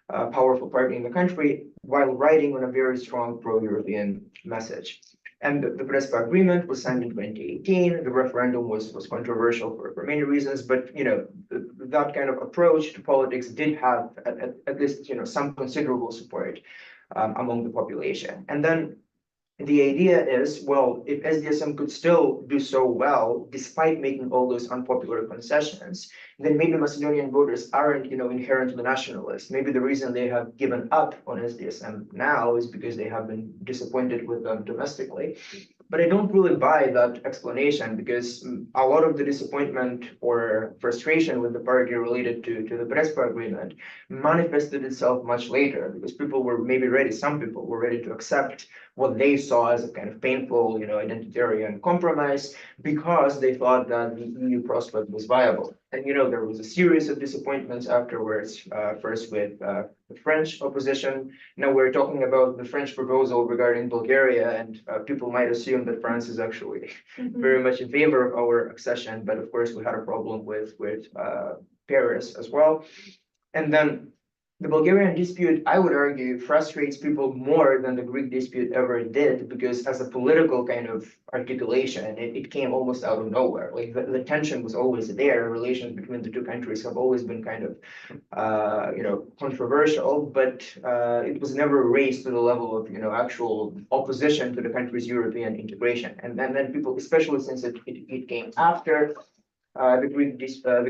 powerful party in the country, while riding on a very strong pro-European message. And the Prespa agreement was signed in 2018. The referendum was controversial for many reasons, but you know, that kind of approach to politics did have at least, you know, some considerable support among the population. And then the idea is, well, if SDSM could still do so well, despite making all those unpopular concessions, then maybe Macedonian voters aren't, you know, inherently nationalists. Maybe the reason they have given up on SDSM now is because they have been disappointed with them domestically. But I don't really buy that explanation because a lot of the disappointment or frustration with the party related to the Prespa agreement manifested itself much later because people were maybe ready, some people were ready to accept what they saw as a kind of painful, you know, identitarian compromise because they thought that the EU prospect was viable. And, you know, there was a series of disappointments afterwards, first with the French opposition. Now we're talking about the French proposal regarding Bulgaria, and people might assume that France is actually very much in favor of our accession. But of course, we had a problem with Paris as well. And then the Bulgarian dispute, I would argue, frustrates people more than the Greek dispute ever did, because as a political kind of articulation, it came almost out of nowhere. Like the tension was always there. Relations between the two countries have always been kind of, you know, controversial, but it was never raised to the level of, you know, actual opposition to the country's European integration. And then people, especially since it came after the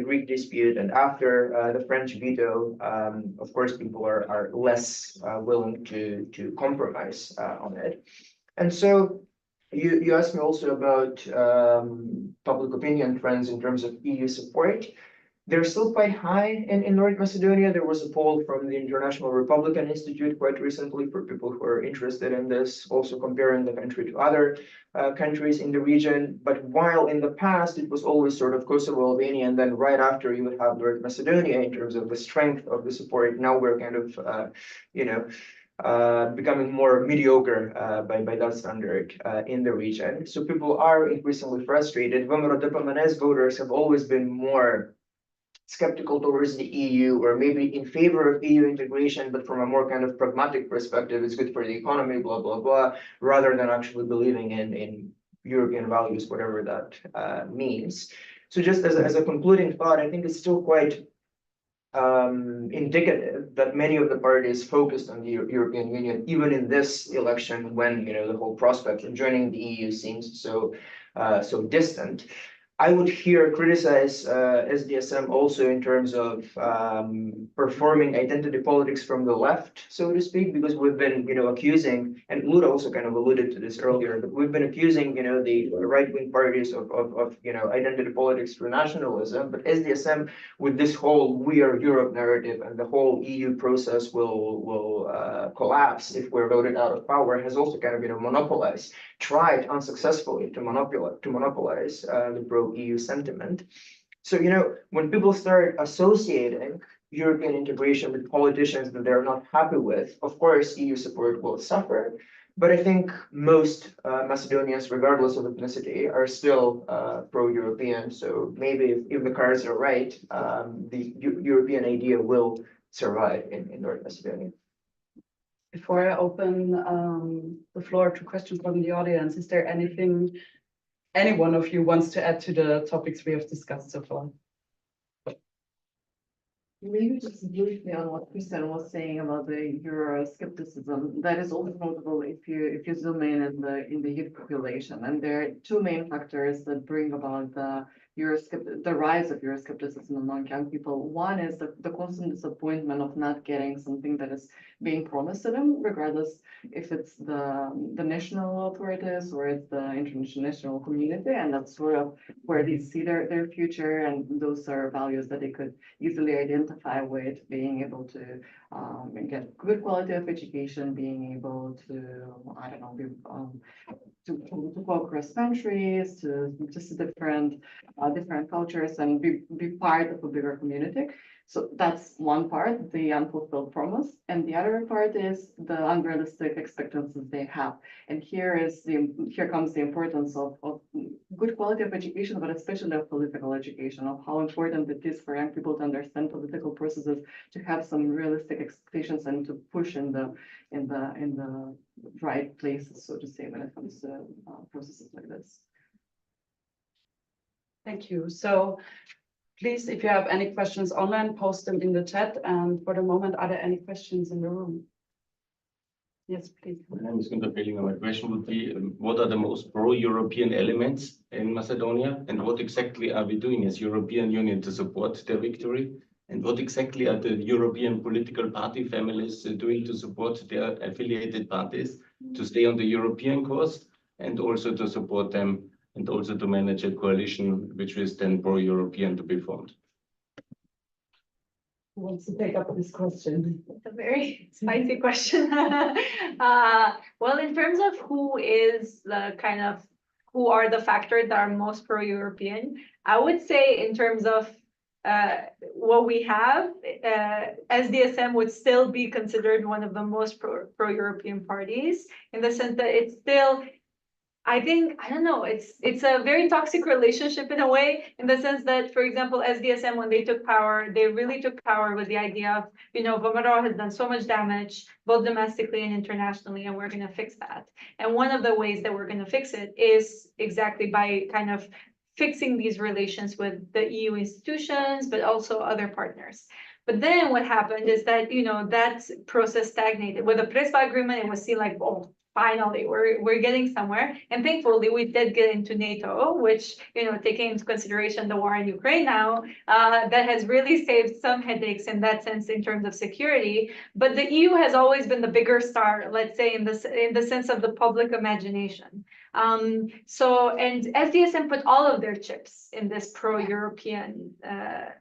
Greek dispute and after the French veto, of course, people are less willing to compromise on it. And so you asked me also about public opinion trends in terms of EU support. They're still quite high in North Macedonia. There was a poll from the International Republican Institute quite recently for people who are interested in this, also comparing the country to other countries in the region. But while in the past it was always sort of Kosovo, Albania, and then right after you would have North Macedonia in terms of the strength of the support, now we're kind of, you know, becoming more mediocre by that standard in the region. So people are increasingly frustrated. Vomero-Depamenes voters have always been more skeptical towards the EU, or maybe in favor of EU integration, but from a more kind of pragmatic perspective, it's good for the economy, blah, blah, blah, rather than actually believing in European values, whatever that means. So just as a concluding thought, I think it's still quite indicative that many of the parties focused on the European Union, even in this election, when, you know, the whole prospect of joining the EU seems so distant. I would here criticize SDSM also in terms of performing identity politics from the left, so to speak, because we've been, accusing, and Lura also kind of alluded to this earlier, but we've been accusing, the right-wing parties of identity politics through nationalism. But SDSM, with this whole "we are Europe" narrative and the whole EU process will collapse if we're voted out of power, has also kind of, tried unsuccessfully to monopolize the pro-EU sentiment. So, when people start associating European integration with politicians that they're not happy with, of course, EU support will suffer. But I think most Macedonians, regardless of ethnicity, are still pro-European. So maybe if the cards are right, the European idea will survive in North Macedonia. Before I open the floor to questions from the audience, is there anything any one of you wants to add to the topics we have discussed so far? Maybe just briefly on what Kristijan was saying about the Euroscepticism. That is also notable if you zoom in the youth population. And there are two main factors that bring about the rise of Euroscepticism among young people. One is the constant disappointment of not getting something that is being promised to them, regardless if it's the national authorities or it's the international community, and that's sort of where they see their future, and those are values that they could easily identify with, being able to get good quality of education, being able to, I don't know, to go across countries, to see different cultures and be part of a bigger community. So that's one part, the unfulfilled promise. And the other part is the unrealistic expectations they have. And here comes the importance of good quality of education, but especially of political education, of how important it is for young people to understand political processes, to have some realistic expectations and to push in the right places, so to say, when it comes to processes like this. Thank you. So please, if you have any questions online, post them in the chat. And for the moment, are there any questions in the room? Yes, please. My name is Günther Bellinger. My question would be, what are the most pro-European elements in Macedonia? And what exactly are we doing as European Union to support their victory? And what exactly are the European political party families doing to support their affiliated parties to stay on the European course and also to support them and also to manage a coalition which is then pro-European to be formed? Who wants to take up this question? It's a very spicy question. Well, in terms of who are the factors that are most pro-European, I would say in terms of what we have, SDSM would still be considered one of the most pro-European parties, in the sense that it's still, I don't know, it's a very toxic relationship in a way, in the sense that, for example, SDSM, when they took power, they really took power with the idea of, Vomero has done so much damage, both domestically and internationally, and we're going to fix that. And one of the ways that we're going to fix it is exactly by kind of fixing these relations with the EU institutions, but also other partners. But then what happened is that, that process stagnated. With the Prespa agreement, it was seen like, oh, finally, we're getting somewhere. And thankfully, we did get into NATO, which, taking into consideration the war in Ukraine now, that has really saved some headaches in that sense in terms of security. But the EU has always been the bigger star, let's say, in the sense of the public imagination. And SDSM put all of their chips in this pro-European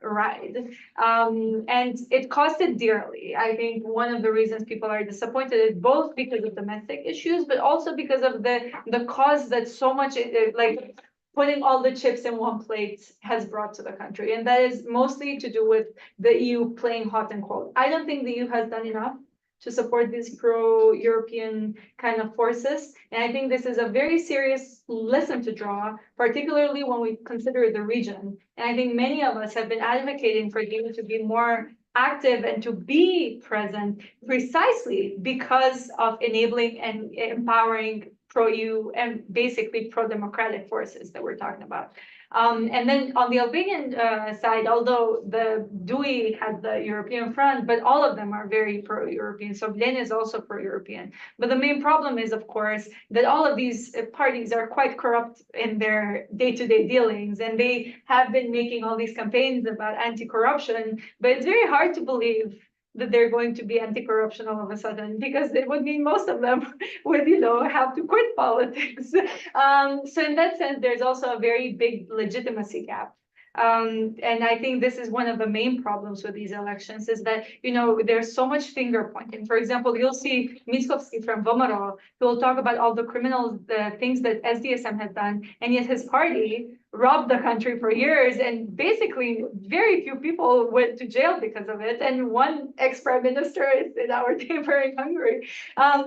ride. And it costed dearly. I think one of the reasons people are disappointed is both because of domestic issues, but also because of the cause that so much, like putting all the chips in one plate has brought to the country. And that is mostly to do with the EU playing hot and cold. I don't think the EU has done enough to support these pro-European kind of forces. And I think this is a very serious lesson to draw, particularly when we consider the region. And I think many of us have been advocating for the EU to be more active and to be present precisely because of enabling and empowering pro-EU and basically pro-democratic forces that we're talking about. And then on the Albanian side, although the DUI has the European front, but all of them are very pro-European. So Vlene is also pro-European. But the main problem is, of course, that all of these parties are quite corrupt in their day-to-day dealings, and they have been making all these campaigns about anti-corruption, but it's very hard to believe that they're going to be anti-corruption all of a sudden, because it would mean most of them would, have to quit politics. So in that sense, there's also a very big legitimacy gap. And I think this is one of the main problems with these elections, is that, there's so much finger pointing. For example, you'll see Miskovsky from Vomero, who will talk about all the criminal things that SDSM has done, and yet his party robbed the country for years, and basically very few people went to jail because of it, and one ex-prime minister is in our neighbor in Hungary.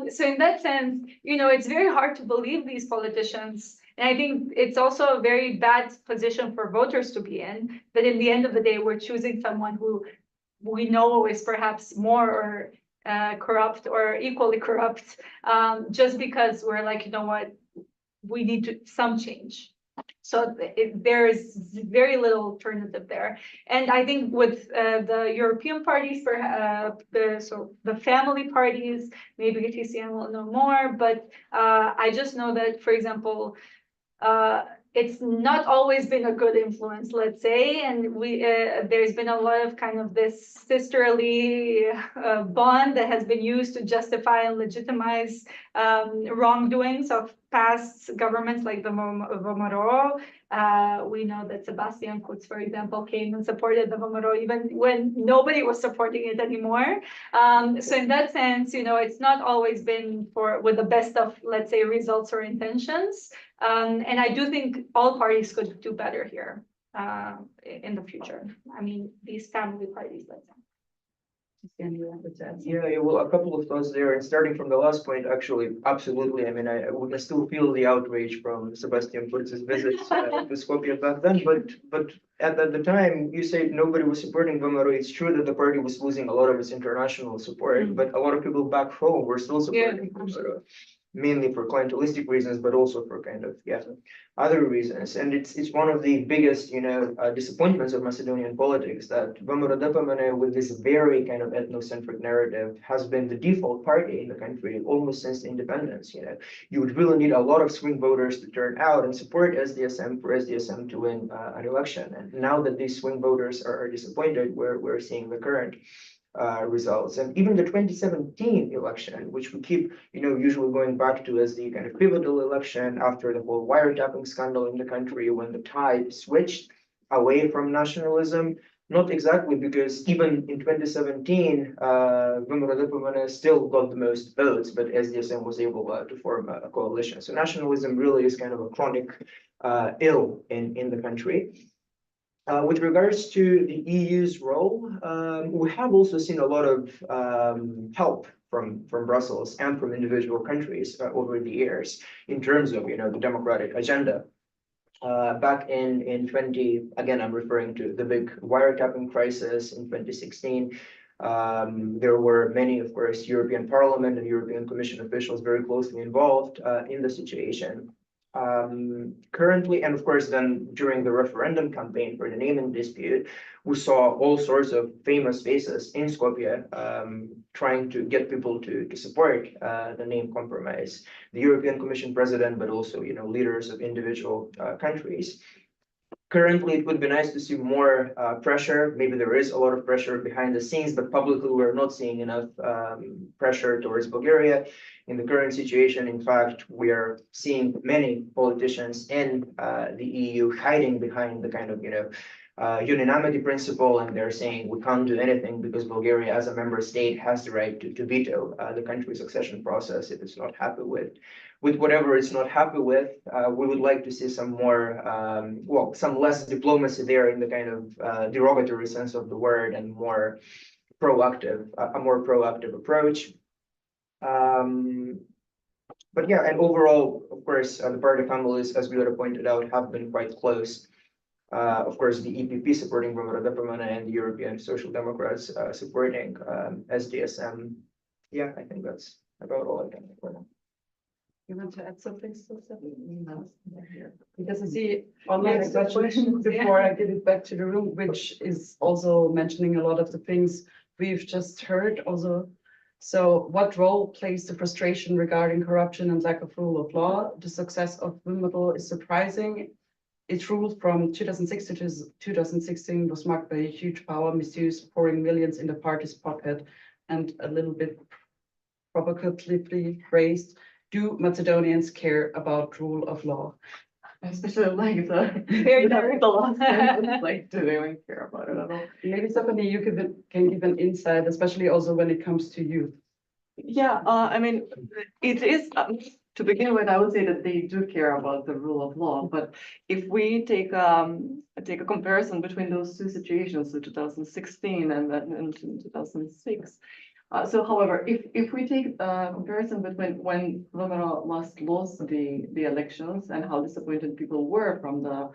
So in that sense, it's very hard to believe these politicians. And I think it's also a very bad position for voters to be in, that in the end of the day, we're choosing someone who we know is perhaps more corrupt or equally corrupt, just because we're like, what, we need some change. So there is very little alternative there. And I think with the European parties, the family parties, maybe Kristijan will know more, but I just know that, for example, it's not always been a good influence, let's say, and there's been a lot of kind of this sisterly bond that has been used to justify and legitimize wrongdoings of past governments like the Vomero. We know that Sebastian, for example, came and supported the Vomero even when nobody was supporting it anymore. So in that sense, it's not always been with the best of, let's say, results or intentions. And I do think all parties could do better here in the future. I mean, these family parties, let's say. Yeah, well, a couple of thoughts there, and starting from the last point, actually, absolutely. I mean, I would still feel the outrage from Sebastian Kurz's visit to Skopje back then, but at the time, you said nobody was supporting Vomero. It's true that the party was losing a lot of its international support, but a lot of people back home were still supporting Vomero. Mainly for clientelistic reasons, but also for kind of other reasons. And it's one of the biggest disappointments of Macedonian politics, that Vomero Depamene, with this very kind of ethnocentric narrative, has been the default party in the country almost since independence. You would really need a lot of swing voters to turn out and support SDSM for SDSM to win an election. And now that these swing voters are disappointed, we're seeing the current results. And even the 2017 election, which we keep, usually going back to as the kind of pivotal election after the whole wiretapping scandal in the country, when the tide switched away from nationalism, not exactly, because even in 2017, Vomero Depamene still got the most votes, but SDSM was able to form a coalition. So nationalism really is kind of a chronic ill in the country. With regards to the EU's role, we have also seen a lot of help from Brussels and from individual countries over the years in terms of the democratic agenda. Back in again, I'm referring to the big wiretapping crisis in 2016. There were many, of course, European Parliament and European Commission officials very closely involved in the situation. Currently, and of course, then during the referendum campaign for the naming dispute, we saw all sorts of famous faces in Skopje trying to get people to support the name compromise. The European Commission president, but also leaders of individual countries. Currently, it would be nice to see more pressure. Maybe there is a lot of pressure behind the scenes, but publicly we're not seeing enough pressure towards Bulgaria. In the current situation, in fact, we are seeing many politicians in the EU hiding behind the kind of unanimity principle, and they're saying we can't do anything because Bulgaria, as a member state, has the right to veto the country's accession process if it's not happy with whatever it's not happy with. We would like to see some more, some less diplomacy there in the kind of derogatory sense of the word, and more proactive, a more proactive approach. But yeah, and overall, of course, the party families, as we already pointed out, have been quite close. Of course, the EPP supporting Vomero Depamene and the European Social Democrats supporting SDSM. Yeah, I think that's about all I can say for now. You want to add something, Stefani? No. Because I see online Yes, the questions questions, yeah. before I give it back to the room, which is also mentioning a lot of the things we've just heard also. So what role plays the frustration regarding corruption and lack of rule of law? The success of WIIW is surprising. Its rule from 2006 to 2016 was marked by a huge power misuse, pouring millions in the party's pocket, and a little bit provocatively phrased, do Macedonians care about rule of law? I especially like the, Very the last sentence, like, do they even care about it at all? Maybe Stephanie, you can give an insight, especially also when it comes to youth. Yeah, I mean, it is, to begin with, I would say that they do care about the rule of law, but if we take a comparison between those two situations, so 2016 and then in 2006. So however, if we take a comparison between when WIIW lost the elections and how disappointed people were from the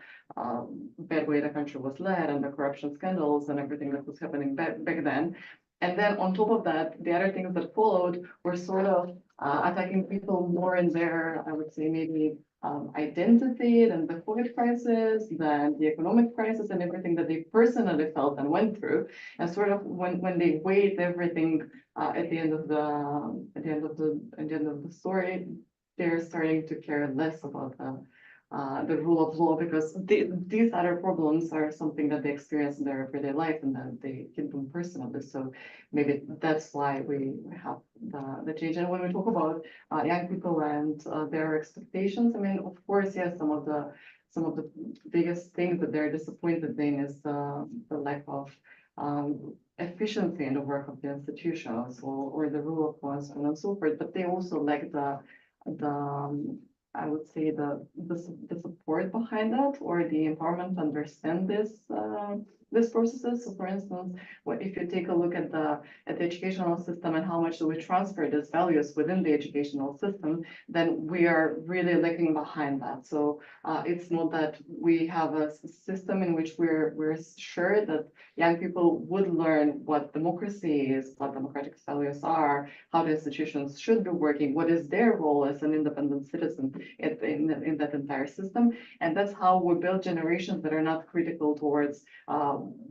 bad way the country was led and the corruption scandals and everything that was happening back then. And then on top of that, the other things that followed were sort of attacking people more in their, I would say, maybe identity than the COVID crisis, than the economic crisis and everything that they personally felt and went through. And sort of when they weighed everything at the end of the story, they're starting to care less about the rule of law, because these other problems are something that they experience in their everyday life and that they can do personally. So maybe that's why we have the change. And when we talk about young people and their expectations, I mean, of course, yes, some of the biggest things that they're disappointed in is the lack of efficiency in the work of the institutions or the rule of law and so on and so forth. But they also lack the I would say the support behind that, or the empowerment to understand these processes. So for instance, if you take a look at the educational system and how much do we transfer these values within the educational system, then we are really lagging behind that. So it's not that we have a system in which we're sure that young people would learn what democracy is, what democratic values are, how the institutions should be working, what is their role as an independent citizen in that entire system. And that's how we build generations that are not critical towards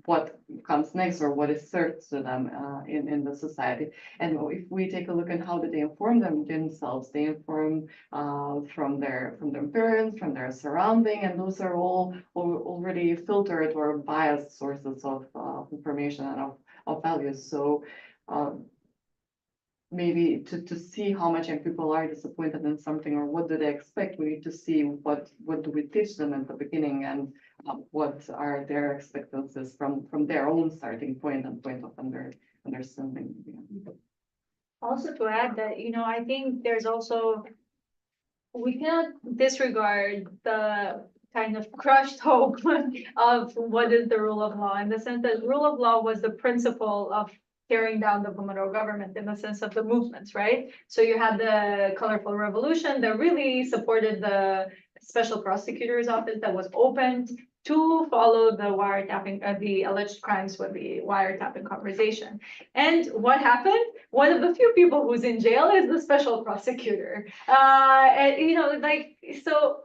what comes next or what is served to them in the society. And if we take a look at how do they inform themselves, they inform from their parents, from their surrounding, and those are all already filtered or biased sources of information and of values. So maybe to see how much young people are disappointed in something or what do they expect, we need to see what do we teach them at the beginning and what are their expectancies from their own starting point and point of understanding. Also to add that, I think there's also, we cannot disregard the kind of crushed hope of what is the rule of law, in the sense that rule of law was the principle of tearing down the WIIW government in the sense of the movements, right? So you had the colorful revolution that really supported the special prosecutor's office that was opened to follow the wiretapping, the alleged crimes with the wiretapping conversation. And what happened? One of the few people who's in jail is the special prosecutor. So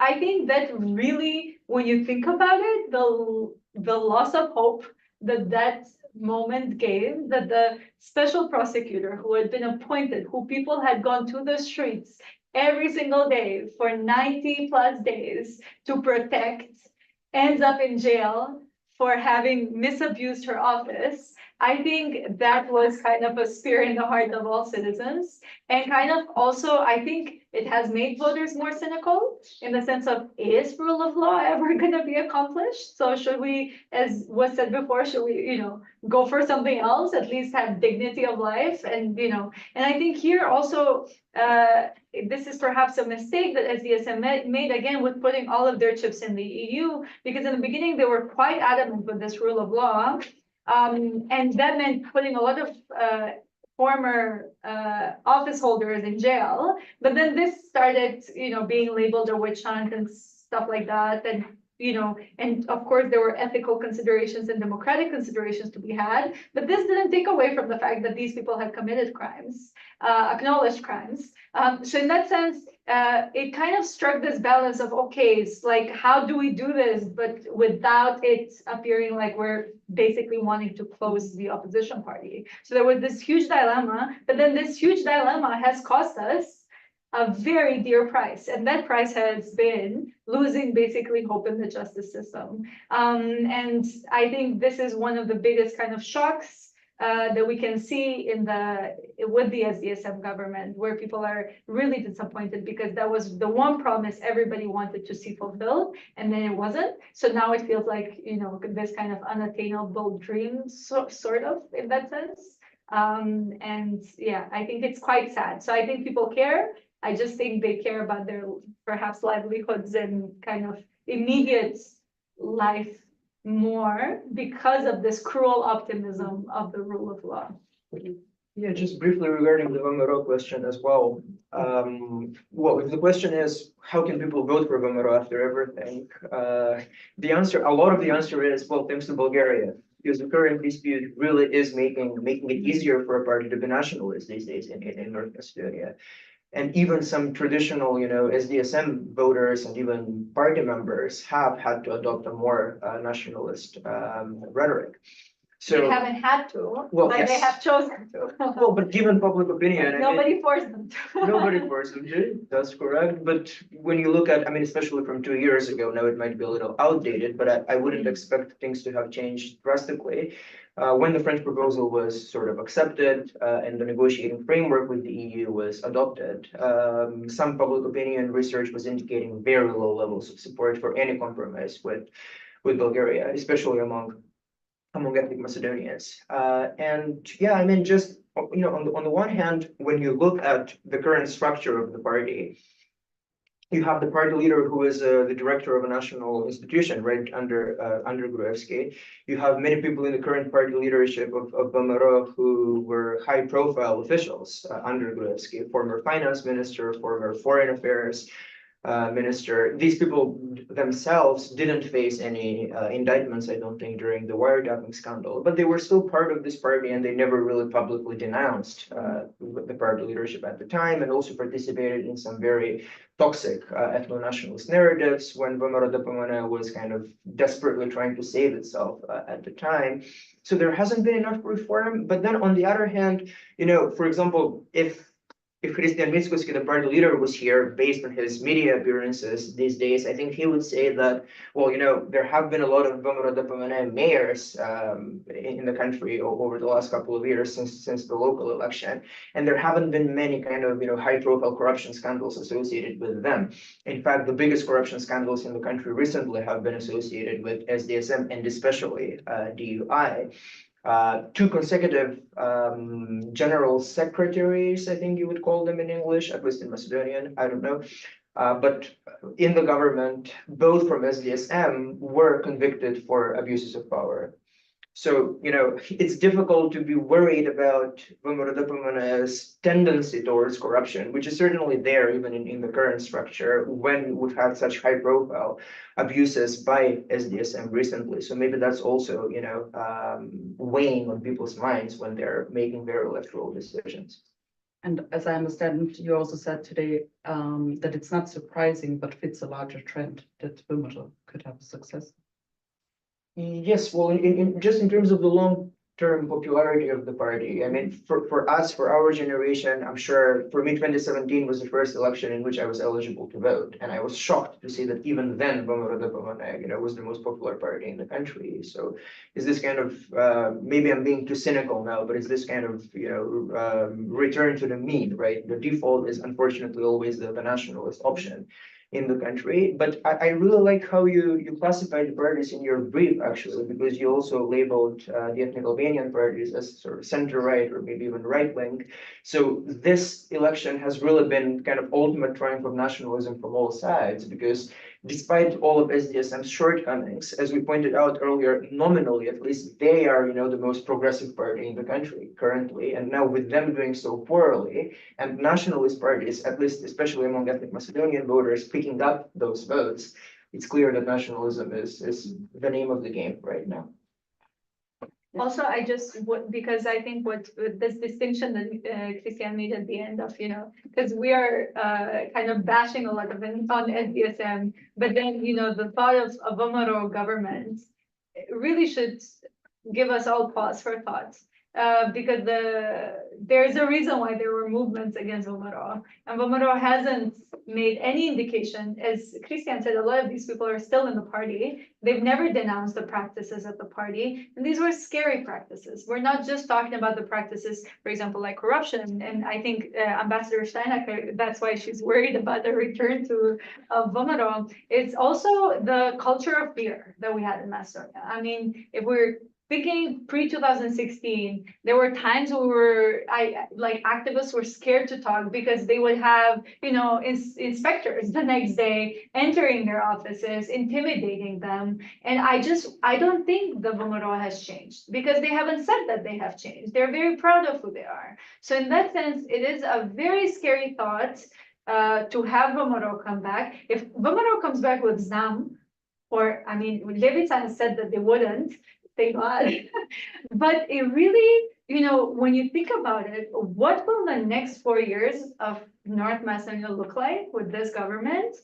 I think that really, when you think about it, the loss of hope that moment gave, that the special prosecutor who had been appointed, who people had gone to the streets every single day for 90+ days to protect, ends up in jail for having misabused her office. I think that was kind of a spear in the heart of all citizens, and kind of also, I think it has made voters more cynical in the sense of, is rule of law ever going to be accomplished? So should we, as was said before, should we, go for something else, at least have dignity of life? And, and I think here also, this is perhaps a mistake that SDSM made again with putting all of their chips in the EU, because in the beginning they were quite adamant with this rule of law. And that meant putting a lot of former office holders in jail. But then this started, being labeled a witch hunt and stuff like that. And, and of course there were ethical considerations and democratic considerations to be had. But this didn't take away from the fact that these people had committed crimes, acknowledged crimes. So in that sense, it kind of struck this balance of, okay, it's like, how do we do this, but without it appearing like we're basically wanting to close the opposition party. So there was this huge dilemma, but then this huge dilemma has cost us a very dear price, and that price has been losing basically hope in the justice system. And I think this is one of the biggest kind of shocks that we can see with the SDSM government, where people are really disappointed because that was the one promise everybody wanted to see fulfilled, and then it wasn't. So now it feels like, this kind of unattainable dream, sort of, in that sense. And yeah, I think it's quite sad. So I think people care. I just think they care about their perhaps livelihoods and kind of immediate life more because of this cruel optimism of the rule of law. Yeah, just briefly regarding the VMRO question as well. Well, if the question is, how can people vote for VMRO after everything? A lot of the answer is, well, thanks to Bulgaria, because the current dispute really is making it easier for a party to be nationalist these days in North Macedonia. And even some traditional, SDSM voters and even party members have had to adopt a more nationalist rhetoric. So They haven't had to, well, but yes. they have chosen to. Well, but given public opinion, Nobody forced them to. nobody forced them to. That's correct. But when you look at, especially from 2 years ago, now it might be a little outdated, but I wouldn't expect things to have changed drastically. When the French proposal was sort of accepted and the negotiating framework with the EU was adopted, some public opinion research was indicating very low levels of support for any compromise with Bulgaria, especially among ethnic Macedonians. And yeah, just, on the one hand, when you look at the current structure of the party, you have the party leader who is the director of a national institution, right, under Gruevski. You have many people in the current party leadership of VMRO who were high-profile officials under Gruevski, former finance minister, former foreign affairs minister. These people themselves didn't face any indictments, I don't think, during the wiretapping scandal, but they were still part of this party and they never really publicly denounced the party leadership at the time, and also participated in some very toxic ethno-nationalist narratives when VMRO DPMNE was kind of desperately trying to save itself at the time. So there hasn't been enough reform. But then on the other hand, for example, if Kristijan, the party leader, was here, based on his media appearances these days, I think he would say that, well, there have been a lot of VMRO DPMNE mayors in the country over the last couple of years since the local election, and there haven't been many kind of high-profile corruption scandals associated with them. In fact, the biggest corruption scandals in the country recently have been associated with SDSM and especially DUI. 2 consecutive general secretaries, I think you would call them in English, at least in Macedonian, I don't know. But in the government, both from SDSM, were convicted for abuses of power. So, it's difficult to be worried about VMRO DPMNE's tendency towards corruption, which is certainly there even in the current structure when we've had such high profile abuses by SDSM recently. So maybe that's also, weighing on people's minds when they're making their electoral decisions. And as I understand, you also said today that it's not surprising, but fits a larger trend that VMRO could have success. Yes, well, just in terms of the long-term popularity of the party, for us, for our generation, I'm sure for me, 2017 was the first election in which I was eligible to vote, and I was shocked to see that even then, VMRO DPMNE, was the most popular party in the country. So, is this kind of maybe I'm being too cynical now, but is this kind of return to the mean, right? The default is unfortunately always the nationalist option in the country. But I really like how you classify the parties in your brief, actually, because you also labeled the ethnic Albanian parties as sort of center-right or maybe even right-wing. So this election has really been kind of ultimate triumph of nationalism from all sides, because despite all of SDSM's shortcomings, as we pointed out earlier, nominally at least, they are, the most progressive party in the country currently. And now with them doing so poorly, and nationalist parties, at least especially among ethnic Macedonian voters, picking up those votes, it's clear that nationalism is the name of the game right now. Also, I just, because I think what this distinction that Kristijan made at the end of, because we are kind of bashing a lot of it on SDSM, but then, the thought of a Vomero government really should give us all pause for thought. Because there's a reason why there were movements against Vomero, and Vomero hasn't made any indication. As Kristijan said, a lot of these people are still in the party. They've never denounced the practices of the party, and these were scary practices. We're not just talking about the practices, for example, like corruption. And I think Ambassador Steinacker, that's why she's worried about the return to Vomero. It's also the culture of fear that we had in Macedonia. I mean, if we're thinking pre-2016, there were times where activists were scared to talk because they would have, inspectors the next day entering their offices, intimidating them. And I don't think the Vomero has changed because they haven't said that they have changed. They're very proud of who they are. So in that sense, it is a very scary thought to have Vomero come back. If Vomero comes back with ZAM, Levica has said that they wouldn't, thank God. But it really, when you think about it, what will the next 4 years of North Macedonia look like with this government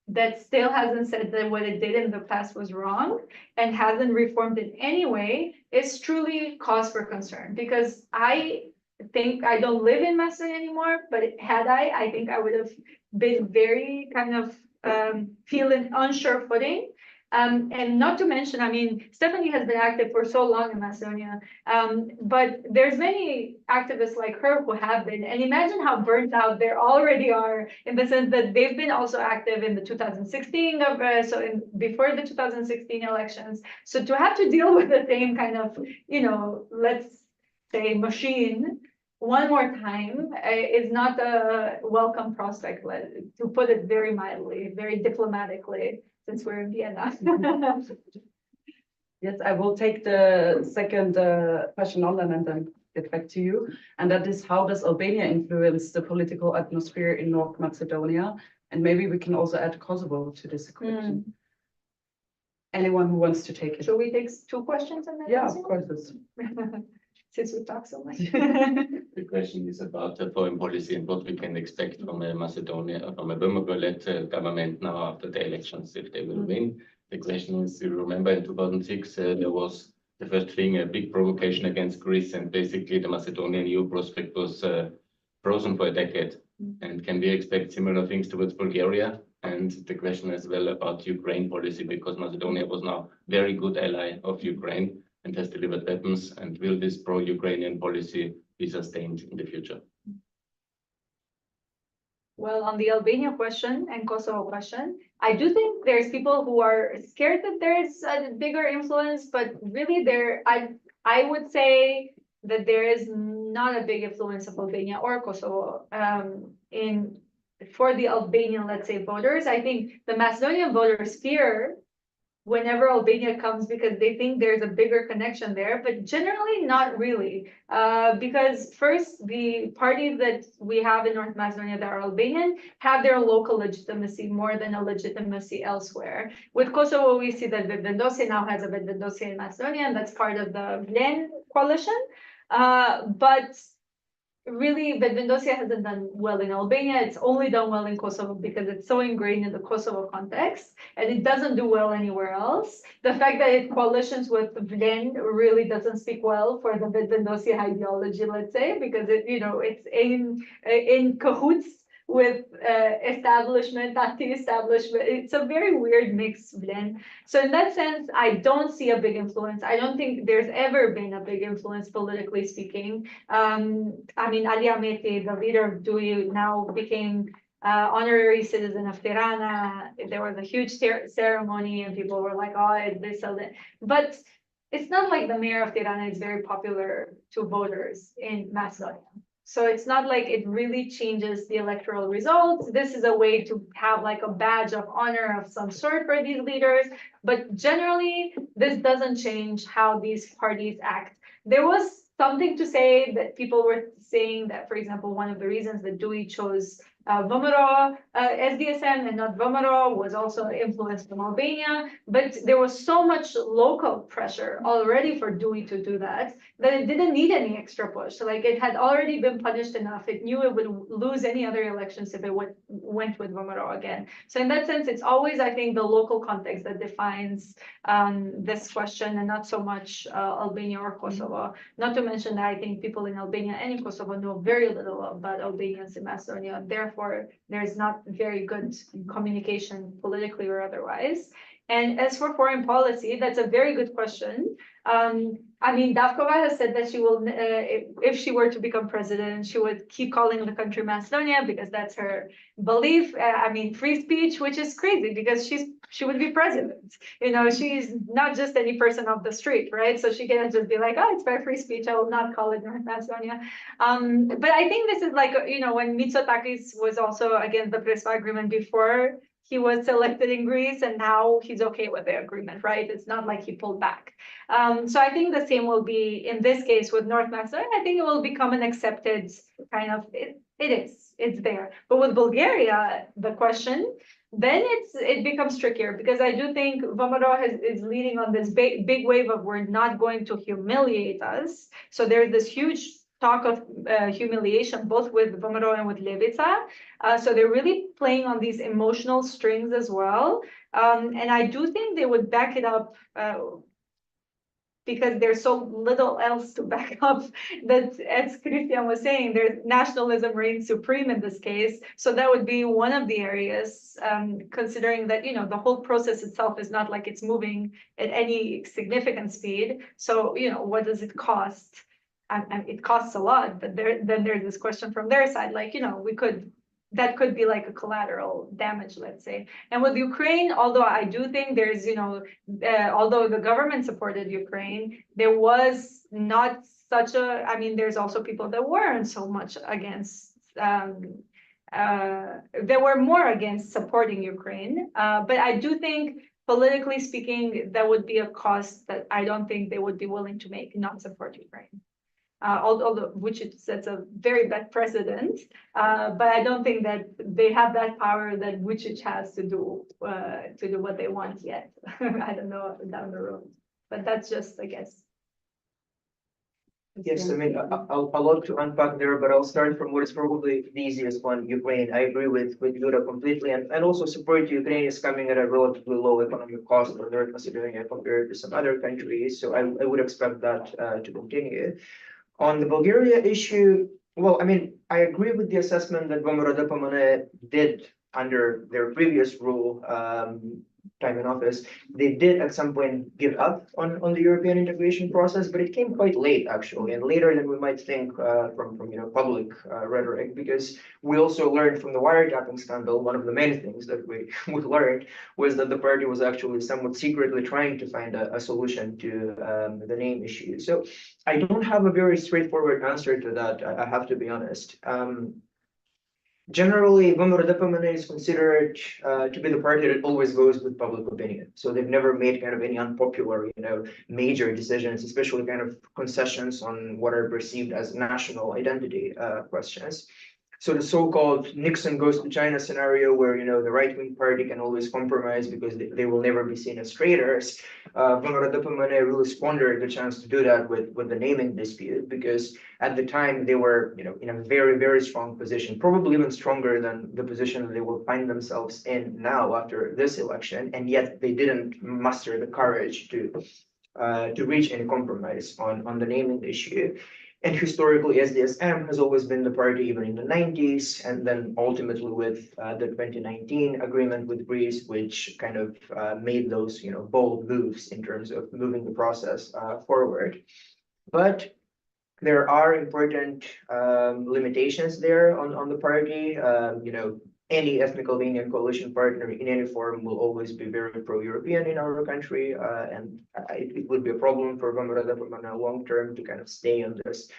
that still hasn't said that what it did in the past was wrong and hasn't reformed in any way is truly cause for concern. Because I think I don't live in Macedonia anymore, but had I think I would have been very kind of feeling unsure footing. And not to mention, Stefani has been active for so long in Macedonia, but there's many activists like her who have been, and imagine how burnt out they already are in the sense that they've been also active in the 2016, before the 2016 elections. So to have to deal with the same kind of, let's say machine one more time is not a welcome prospect, to put it very mildly, very diplomatically, since we're in Vienna. Yes, I will take the second question on and then get back to you. And that is, how does Albania influence the political atmosphere in North Macedonia? And maybe we can also add Kosovo to this equation. Anyone who wants to take it? Shall we take 2 questions and then Yeah, answer? of course. Since we talk so much. The question is about foreign policy and what we can expect from a Vomero-led government now after the elections, if they will win. The question is, you remember in 2006, there was the first thing, a big provocation against Greece, and basically the Macedonian EU prospect was frozen for a decade. And can we expect similar things towards Bulgaria? And the question as well about Ukraine policy, because Macedonia was now very good ally of Ukraine and has delivered weapons, and will this pro-Ukrainian policy be sustained in the future? Well, on the Albania question and Kosovo question, I do think there's people who are scared that there's a bigger influence, but really I would say that there is not a big influence of Albania or Kosovo for the Albanian, let's say, voters. I think the Macedonian voters fear whenever Albania comes because they think there's a bigger connection there, but generally not really. Because first, the parties that we have in North Macedonia that are Albanian have their local legitimacy more than a legitimacy elsewhere. With Kosovo, we see that Vetvendosi now has a Vetvendosi in Macedonia, and that's part of the VLEN coalition. But really, Vetvendosi hasn't done well in Albania. It's only done well in Kosovo because it's so ingrained in the Kosovo context, and it doesn't do well anywhere else. The fact that it coalitions with VLEN really doesn't speak well for the Vetvendosi ideology, let's say, because it's in cahoots with establishment, anti-establishment. It's a very weird mix, VLEN. So in that sense, I don't see a big influence. I don't think there's ever been a big influence, politically speaking. Ali Ahmeti, the leader of DUI, now became honorary citizen of Tirana. There was a huge ceremony and people were like, oh, this, that. But it's not like the mayor of Tirana is very popular to voters in Macedonia. So it's not like it really changes the electoral results. This is a way to have like a badge of honor of some sort for these leaders. But generally, this doesn't change how these parties act. There was something to say that people were saying that, for example, one of the reasons that Dewey chose Vomero as DSM and not Vomero was also influenced from Albania, but there was so much local pressure already for Dewey to do that it didn't need any extra push. So like it had already been punished enough. It knew it would lose any other elections if it went with Vomero again. So in that sense, it's always, I think, the local context that defines this question and not so much Albania or Kosovo. Not to mention that I think people in Albania and in Kosovo know very little about Albanians in Macedonia. Therefore, there's not very good communication politically or otherwise. And as for foreign policy, that's a very good question. I mean, Davkova has said that she will, if she were to become president, she would keep calling the country Macedonia because that's her belief. I mean, free speech, which is crazy because she would be president. You know, she's not just any person off the street, right? So she can just be like, oh, it's by free speech. I will not call it North Macedonia. But I think this is like, you know, when Mitsotakis was also against the Prespa agreement before, he was elected in Greece and now he's okay with the agreement, right? It's not like he pulled back. So I think the same will be in this case with North Macedonia. I think it will become an accepted kind of, it's there. But with Bulgaria, the question, then it becomes trickier because I do think Vomero is leading on this big wave of we're not going to humiliate us. So there's this huge talk of humiliation, both with Vomero and with Levica. So they're really playing on these emotional strings as well. And I do think they would back it up because there's so little else to back up that, as Kristijan was saying, there's nationalism reigns supreme in this case. So that would be one of the areas, considering that, you know, the whole process itself is not like it's moving at any significant speed. So, you know, what does it cost? And it costs a lot, but then there's this question from their side, like, you know, that could be like a collateral damage, let's say. And with Ukraine, although I do think there's, you know, although the government supported Ukraine, there was not such a, I mean, there's also people that weren't so much against, there were more against supporting Ukraine. But I do think, politically speaking, that would be a cost that I don't think they would be willing to make, not support Ukraine. Although which it sets a very bad precedent, but I don't think that they have that power that Vučić has to do what they want yet. I don't know down the road, but that's just, I guess. Yes, I mean, a lot to unpack there, but I'll start from what is probably the easiest one, Ukraine. I agree with Lura completely, and also support to Ukraine is coming at a relatively low economic cost for North Macedonia compared to some other countries. So I would expect that to continue. On the Bulgaria issue, well, I mean, I agree with the assessment that Vomero did under their previous rule, time in office. They did at some point give up on the European integration process, but it came quite late actually, and later than we might think from you know, public rhetoric, because we also learned from the wiretapping scandal, one of the many things that we learned was that the party was actually somewhat secretly trying to find a solution to the name issue. So I don't have a very straightforward answer to that, I have to be honest. Generally, Vomero is considered to be the party that always goes with public opinion. So they've never made kind of any unpopular, you know, major decisions, especially kind of concessions on what are perceived as national identity questions. So the so-called Nixon goes to China scenario where, you know, the right-wing party can always compromise because they will never be seen as traitors. Vomero really squandered the chance to do that with the naming dispute, because at the time they were, you know, in a very, very strong position, probably even stronger than the position that they will find themselves in now after this election. And yet they didn't muster the courage to reach any compromise on the naming issue. And historically, SDSM has always been the party, even in the 90s, and then ultimately with the 2019 agreement with Greece, which kind of made those, you know, bold moves in terms of moving the process forward. But there are important limitations there on the party. You know, any ethnic Albanian coalition partner in any form will always be very pro-European in our country, and it would be a problem for Vomero long term to kind of stay on this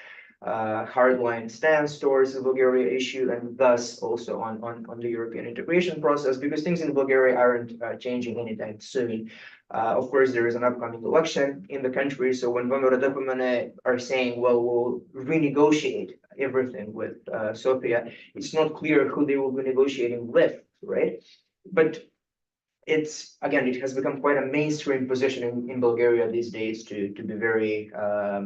hardline stance towards the Bulgaria issue, and thus also on the European integration process, because things in Bulgaria aren't changing anytime soon. Of course, there is an upcoming election in the country. So when Vomerodopomene are saying, well, we'll renegotiate everything with Sofia, it's not clear who they will be negotiating with, right? But it's, again, it has become quite a mainstream position in Bulgaria these days to be very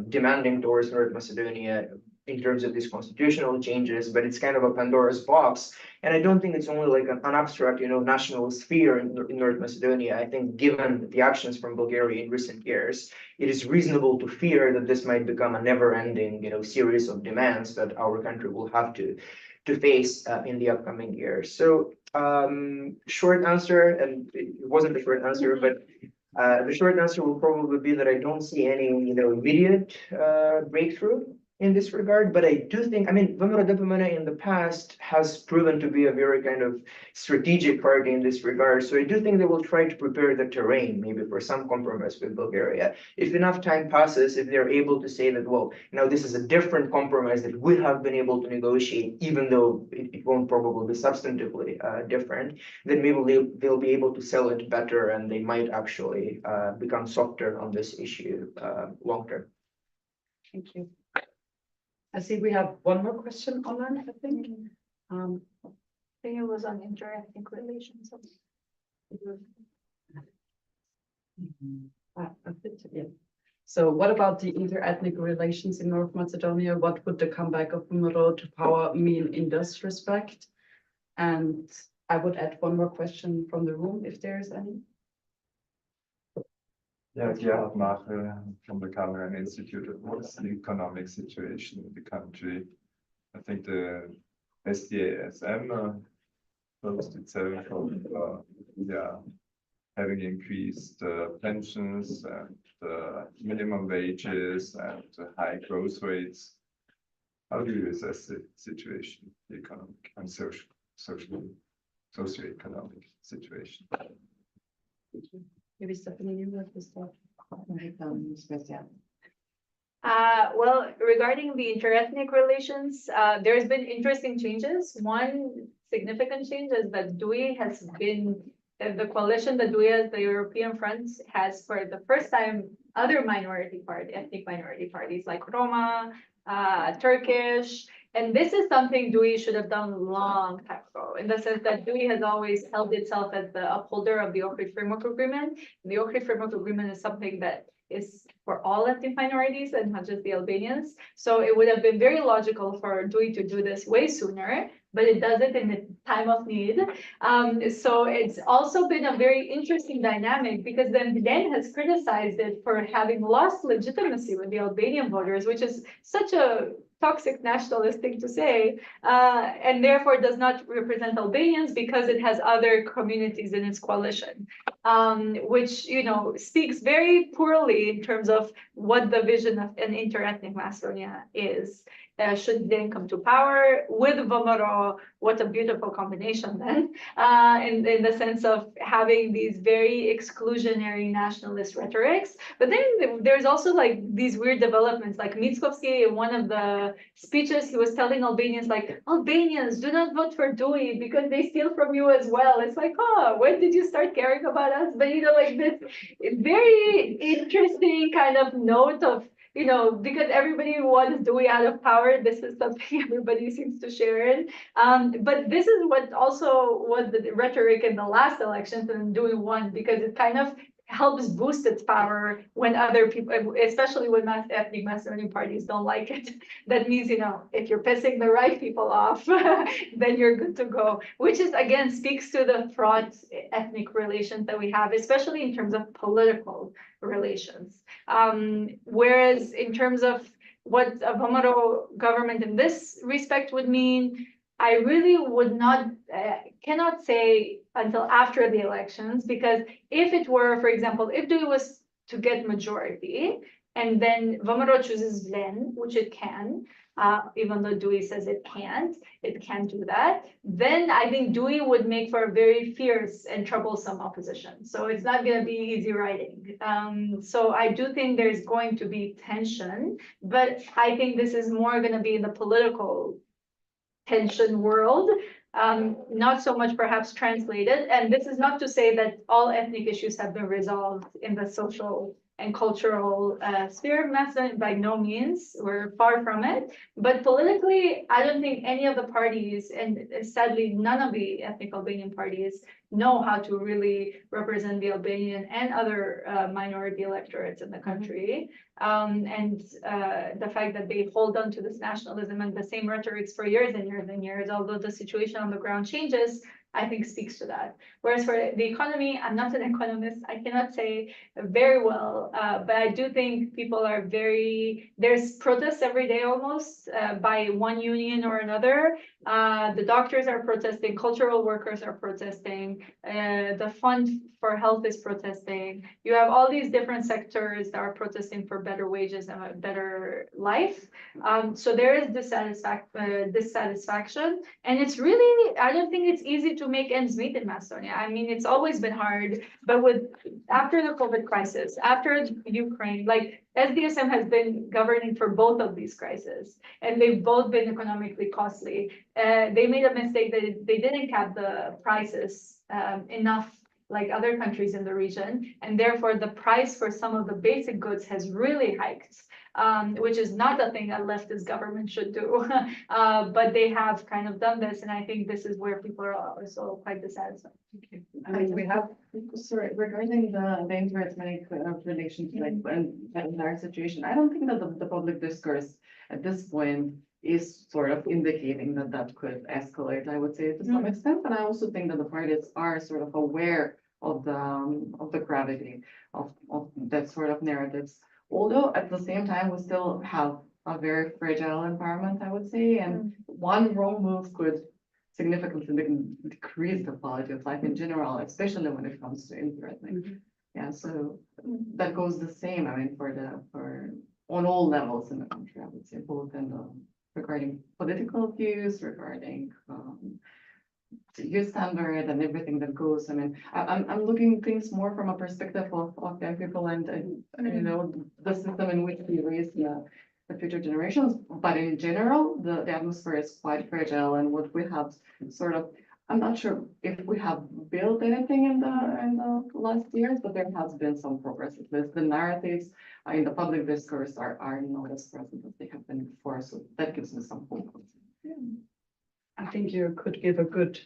demanding towards North Macedonia in terms of these constitutional changes, but it's kind of a Pandora's box. And I don't think it's only like an abstract, nationalist fear in North Macedonia. I think given the actions from Bulgaria in recent years, it is reasonable to fear that this might become a never-ending, series of demands that our country will have to face in the upcoming years. So short answer, and it wasn't a short answer, but the short answer will probably be that I don't see any, immediate breakthrough in this regard. But I do think, Vomerodopomene in the past has proven to be a very kind of strategic party in this regard. So I do think they will try to prepare the terrain maybe for some compromise with Bulgaria. If enough time passes, if they're able to say that, well, this is a different compromise that we have been able to negotiate, even though it won't probably be substantively different, then maybe they'll be able to sell it better and they might actually become softer on this issue long term. Thank you. I see we have one more question online, I think. I think it was on inter-ethnic relations. Yeah. So what about the inter-ethnic relations in North Macedonia? What would the comeback of Vomero to power mean in this respect? And I would add one more question from the room, if there is any. Yeah, Gerhard Mache from the Karl-Renner-Institute. What is the economic situation in the country? I think the SDASM closed itself of having increased pensions and minimum wages and high growth rates. How do you assess the situation, the economic and socio-economic situation? Maybe Stefani, you want to start. Sebastian. Well, regarding the interethnic relations, there's been interesting changes. One significant change is that DUI has been, the coalition that DUI as the European Front has for the first time other ethnic minority parties like Roma, Turkish, and this is something DUI should have done a long time ago, in the sense that DUI has always held itself as the upholder of the Ohrid Framework Agreement. The Ohrid Framework Agreement is something that is for all ethnic minorities and not just the Albanians. So it would have been very logical for DUI to do this way sooner, but it does it in the time of need. So it's also been a very interesting dynamic because then has criticized it for having lost legitimacy with the Albanian voters, which is such a toxic nationalist thing to say, and therefore does not represent Albanians because it has other communities in its coalition, which speaks very poorly in terms of what the vision of an inter-ethnic Macedonia is. Should then come to power with Vomero, what a beautiful combination then, in the sense of having these very exclusionary nationalist rhetorics. But then there's also like these weird developments, like Mickovski, in one of the speeches, he was telling Albanians, like, Albanians, do not vote for DUI because they steal from you as well. It's like, oh, when did you start caring about us? But like this very interesting kind of note of, because everybody wants DUI out of power, this is something everybody seems to share in. But this is what also was the rhetoric in the last elections and DUI won, because it kind of helps boost its power when other people, especially when ethnic Macedonian parties don't like it. That means, if you're pissing the right people off, then you're good to go, which is, again, speaks to the fraught ethnic relations that we have, especially in terms of political relations. Whereas in terms of what a Vomero government in this respect would mean, I really would not, cannot say until after the elections, because if it were, for example, if DUI was to get majority, and then Vomero chooses VLEN, which it can, even though DUI says it can't do that, then I think DUI would make for a very fierce and troublesome opposition. So it's not going to be easy riding. So I do think there's going to be tension, but I think this is more going to be in the political tension world not so much perhaps translated. And this is not to say that all ethnic issues have been resolved in the social and cultural sphere of Macedonia. By no means, we're far from it. But politically, I don't think any of the parties, and sadly, none of the ethnic Albanian parties know how to really represent the Albanian and other minority electorates in the country. The fact that they hold on to this nationalism and the same rhetorics for years and years and years, although the situation on the ground changes, I think speaks to that. Whereas for the economy, I'm not an economist. I cannot say very well, but I do think people are there's protests every day almost by one union or another. The doctors are protesting, cultural workers are protesting, the fund for health is protesting. You have all these different sectors that are protesting for better wages and a better life. So there is dissatisfaction. And it's really, I don't think it's easy to make ends meet in Macedonia. I mean, it's always been hard, but after the COVID crisis, after Ukraine, like SDSM has been governing for both of these crises, and they've both been economically costly. They made a mistake that they didn't cap the prices enough like other countries in the region, and therefore the price for some of the basic goods has really hiked. Which is not a thing a leftist government should do, but they have kind of done this, and I think this is where people are also quite dissatisfied. We have, sorry, regarding the inter-ethnic relations, like in our situation, I don't think that the public discourse at this point is sort of indicating that that could escalate, I would say, to some extent. And I also think that the parties are sort of aware of the gravity of that sort of narratives. Although at the same time, we still have a very fragile environment, I would say, and one wrong move could significantly decrease the quality of life in general, especially when it comes to inter-ethnic. Yeah, so that goes the same, I mean, on all levels in the country, I would say, both in regarding political views, regarding youth standard and everything that goes. I mean, I'm looking things more from a perspective of young people and you know, the system in which we raise the future generations. But in general, the atmosphere is quite fragile, and what we have sort of, I'm not sure if we have built anything in the last years, but there has been some progress. At least the narratives in the public discourse are not as present as they have been before. So that gives me some hope. I think you could give a good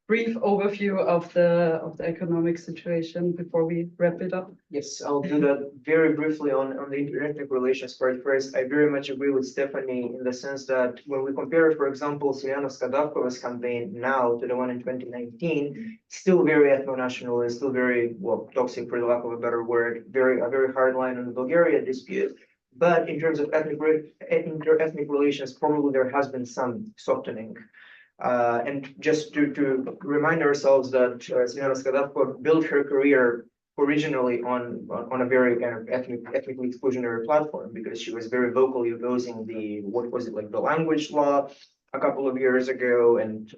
brief overview of the economic situation before we wrap it up. Yes, I'll do that very briefly on the inter-ethnic relations part first. I very much agree with Stefani in the sense that when we compare, for example, Fidanovska's campaign now to the one in 2019, still very ethno-nationalist, still very, well, toxic for the lack of a better word, a very hard line on the Bulgaria dispute. But in terms of inter-ethnic relations, probably there has been some softening. And just to remind ourselves that Fidanovska built her career originally on a very kind of ethnically exclusionary platform, because she was very vocally opposing the language law a couple of years ago, and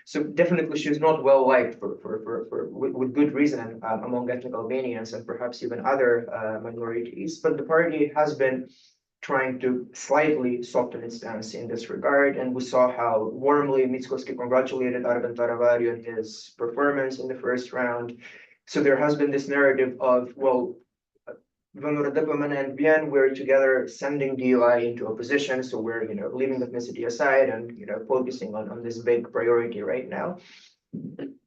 so definitely she was not well liked with good reason among ethnic Albanians and perhaps even other minorities. But the party has been trying to slightly soften its stance in this regard. And we saw how warmly Mickoski congratulated Arben Taravario on his performance in the first round. So there has been this narrative of, well, and Vienna, we're together sending DUI into opposition. So we're, leaving ethnicity aside and, focusing on this big priority right now.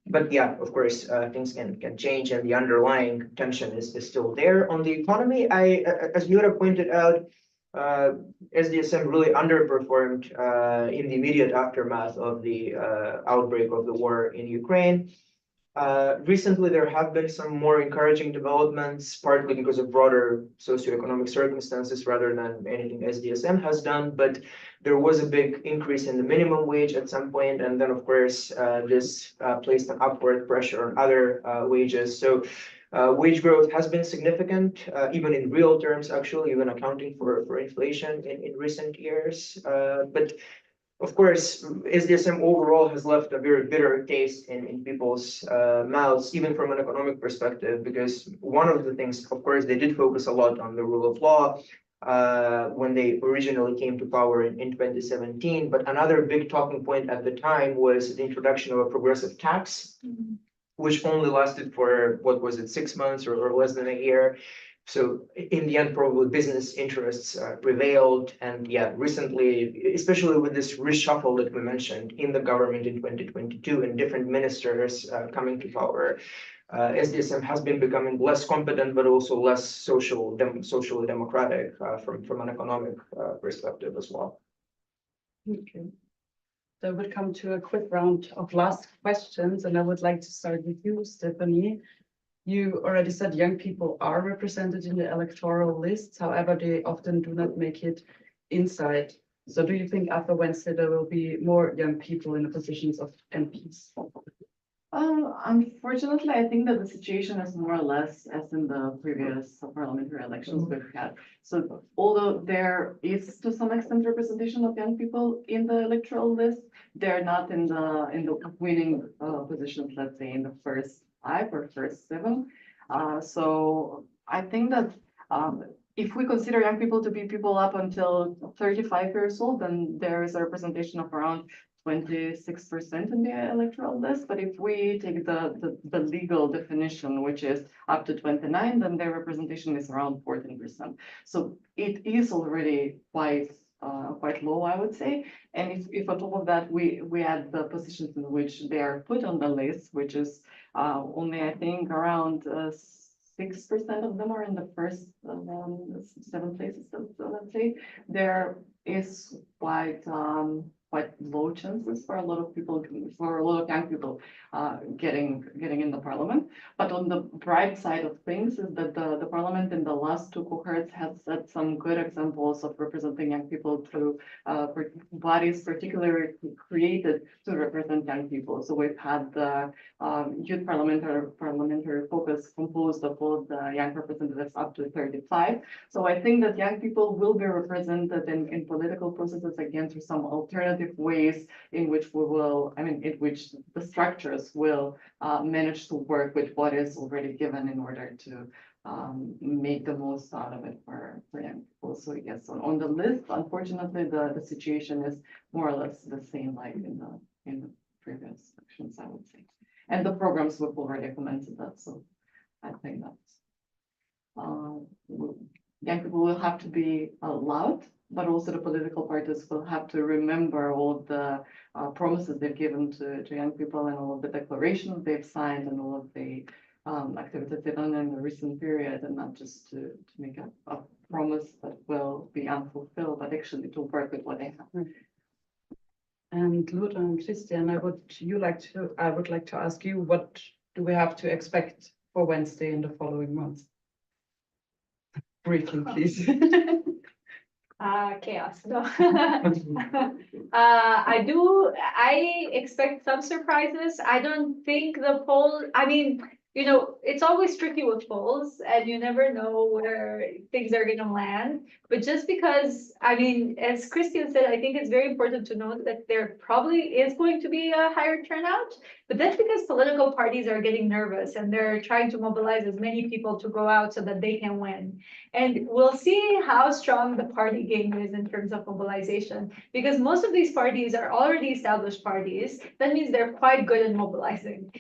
But yeah, of course, things can change, and the underlying tension is still there. On the economy, as Yura pointed out, SDSM really underperformed in the immediate aftermath of the outbreak of the war in Ukraine. Recently, there have been some more encouraging developments, partly because of broader socioeconomic circumstances rather than anything SDSM has done. But there was a big increase in the minimum wage at some point, and then, of course, this placed an upward pressure on other wages. So wage growth has been significant, even in real terms, actually, even accounting for inflation in recent years. But of course, SDSM overall has left a very bitter taste in people's mouths, even from an economic perspective, because one of the things, of course, they did focus a lot on the rule of law, when they originally came to power in 2017. But another big talking point at the time was the introduction of a progressive tax, which only lasted for, what was it, 6 months or less than a year. So in the end, probably business interests prevailed. And yeah, recently, especially with this reshuffle that we mentioned in the government in 2022 and different ministers coming to power, SDSM has been becoming less competent, but also less socially democratic from an economic perspective as well. Okay. So we'll come to a quick round of last questions, and I would like to start with you, Stefani. You already said young people are represented in the electoral lists, however, they often do not make it inside. So do you think after Wednesday there will be more young people in the positions of MPs? Unfortunately, I think that the situation is more or less as in the previous parliamentary elections we've had. So although there is to some extent representation of young people in the electoral list, they're not in the winning positions, let's say in the first 5 or first 7. So I think that if we consider young people to be people up until 35 years old, then there is a representation of around 26% in the electoral list. But if we take the legal definition, which is up to 29, then their representation is around 14%. So it is already quite low, I would say. And if on top of that, we add the positions in which they are put on the list, which is only, I think, around 6% of them are in the first 7 places, so let's say, there is quite low chances for a lot of people, for a lot of young people getting in the parliament. But on the bright side of things is that the parliament in the last 2 cohorts has set some good examples of representing young people through bodies particularly created to represent young people. So we've had the youth parliamentary caucus composed of all the young representatives up to 35. So I think that young people will be represented in political processes again through some alternative ways in which in which the structures will manage to work with what is already given in order to make the most out of it for young people. So yes, on the list, unfortunately, the situation is more or less the same like in the previous elections, I would say. And the programs we've already commented that, so I think that's young people will have to be loud, but also the political parties will have to remember all of the promises they've given to young people and all of the declarations they've signed and all of the activities they've done in the recent period, and not just to make a promise that will be unfulfilled, but actually to work with what they have. And Lura and Kristijan, I would like to ask you, what do we have to expect for Wednesday in the following months? Briefly, please. Chaos. No. I expect some surprises. I don't think the poll, it's always tricky with polls and you never know where things are going to land. But just because, as Kristijan said, I think it's very important to note that there probably is going to be a higher turnout, but that's because political parties are getting nervous and they're trying to mobilize as many people to go out so that they can win. And we'll see how strong the party game is in terms of mobilization, because most of these parties are already established parties. That means they're quite good in mobilizing.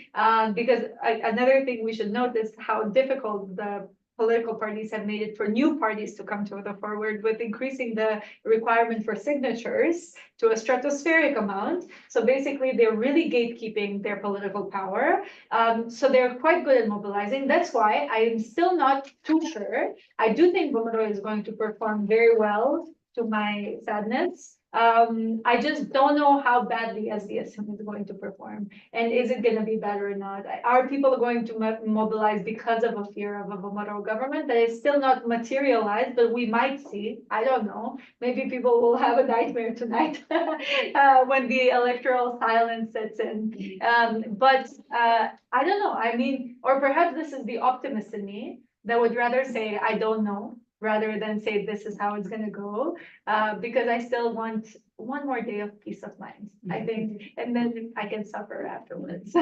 Because another thing we should note is how difficult the political parties have made it for new parties to come to the forward, with increasing the requirement for signatures to a stratospheric amount. So basically, they're really gatekeeping their political power. So they're quite good at mobilizing. That's why I am still not too sure. I do think Bomaro is going to perform very well, to my sadness. I just don't know how badly SDSM is going to perform, and is it going to be better or not? Are people going to mobilize because of a fear of a Bomaro government that is still not materialized, but we might see? I don't know. Maybe people will have a nightmare tonight when the electoral silence sets in. But I don't know. Or perhaps this is the optimist in me that would rather say, I don't know, rather than say this is how it's going to go, because I still want one more day of peace of mind, I think, and then I can suffer afterwards.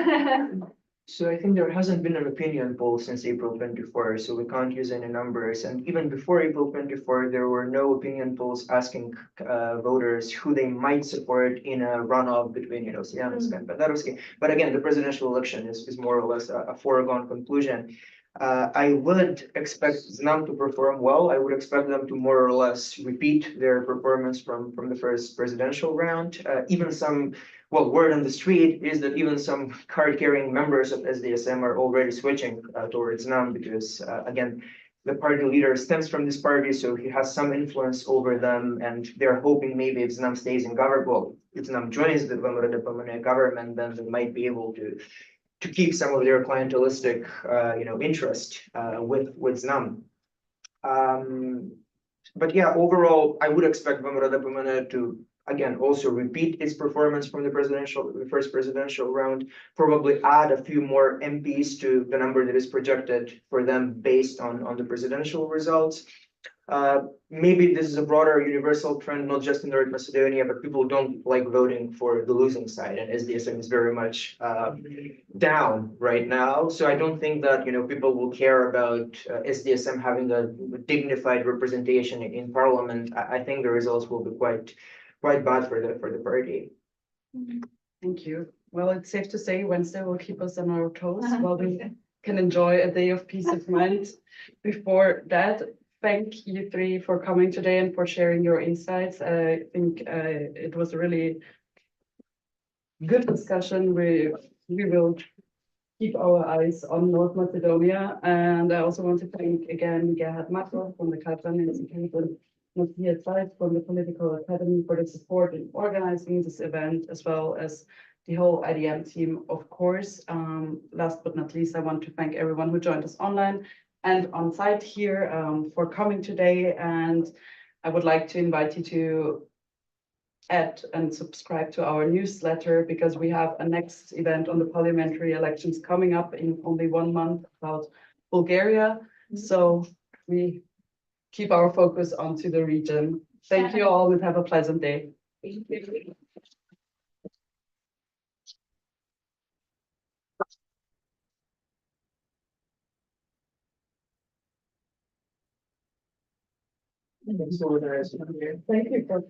So I think there hasn't been an opinion poll since April 24, so we can't use any numbers. And even before April 24, there were no opinion polls asking voters who they might support in a runoff between, Sianovska and Fidanovski. But again, the presidential election is more or less a foregone conclusion. I would expect Znam to perform well. I would expect them to more or less repeat their performance from the first presidential round. Even some, well, word on the street is that even some card-carrying members of SDSM are already switching towards Znam because, again, the party leader stems from this party, so he has some influence over them, and they're hoping maybe if Znam stays in government, well, if Znam joins the WIIW government, then they might be able to keep some of their clientelistic, interest with Znam. But yeah, overall, I would expect WIIW to again also repeat its performance from the first presidential round, probably add a few more MPs to the number that is projected for them based on the presidential results. Maybe this is a broader universal trend, not just in North Macedonia, but people don't like voting for the losing side, and SDSM is very much down right now. So I don't think that people will care about SDSM having a dignified representation in parliament. I think the results will be quite bad for the party. Thank you. Well, it's safe to say Wednesday will keep us on our toes while we can enjoy a day of peace of mind. Before that, thank you three for coming today and for sharing your insights. I think it was a really good discussion. We will keep our eyes on North Macedonia. And I also want to thank again Gerhard Matro from the Karl-Renner-Institut and Melanie Jaindl from the Political Academy for the support in organizing this event, as well as the whole IDM team, of course. Last but not least, I want to thank everyone who joined us online and on site here for coming today. And I would like to invite you to add and subscribe to our newsletter, because we have a next event on the parliamentary elections coming up in only 1 month about Bulgaria. So we keep our focus onto the region. Thank you all and have a pleasant day. Thank you. So, Thank you for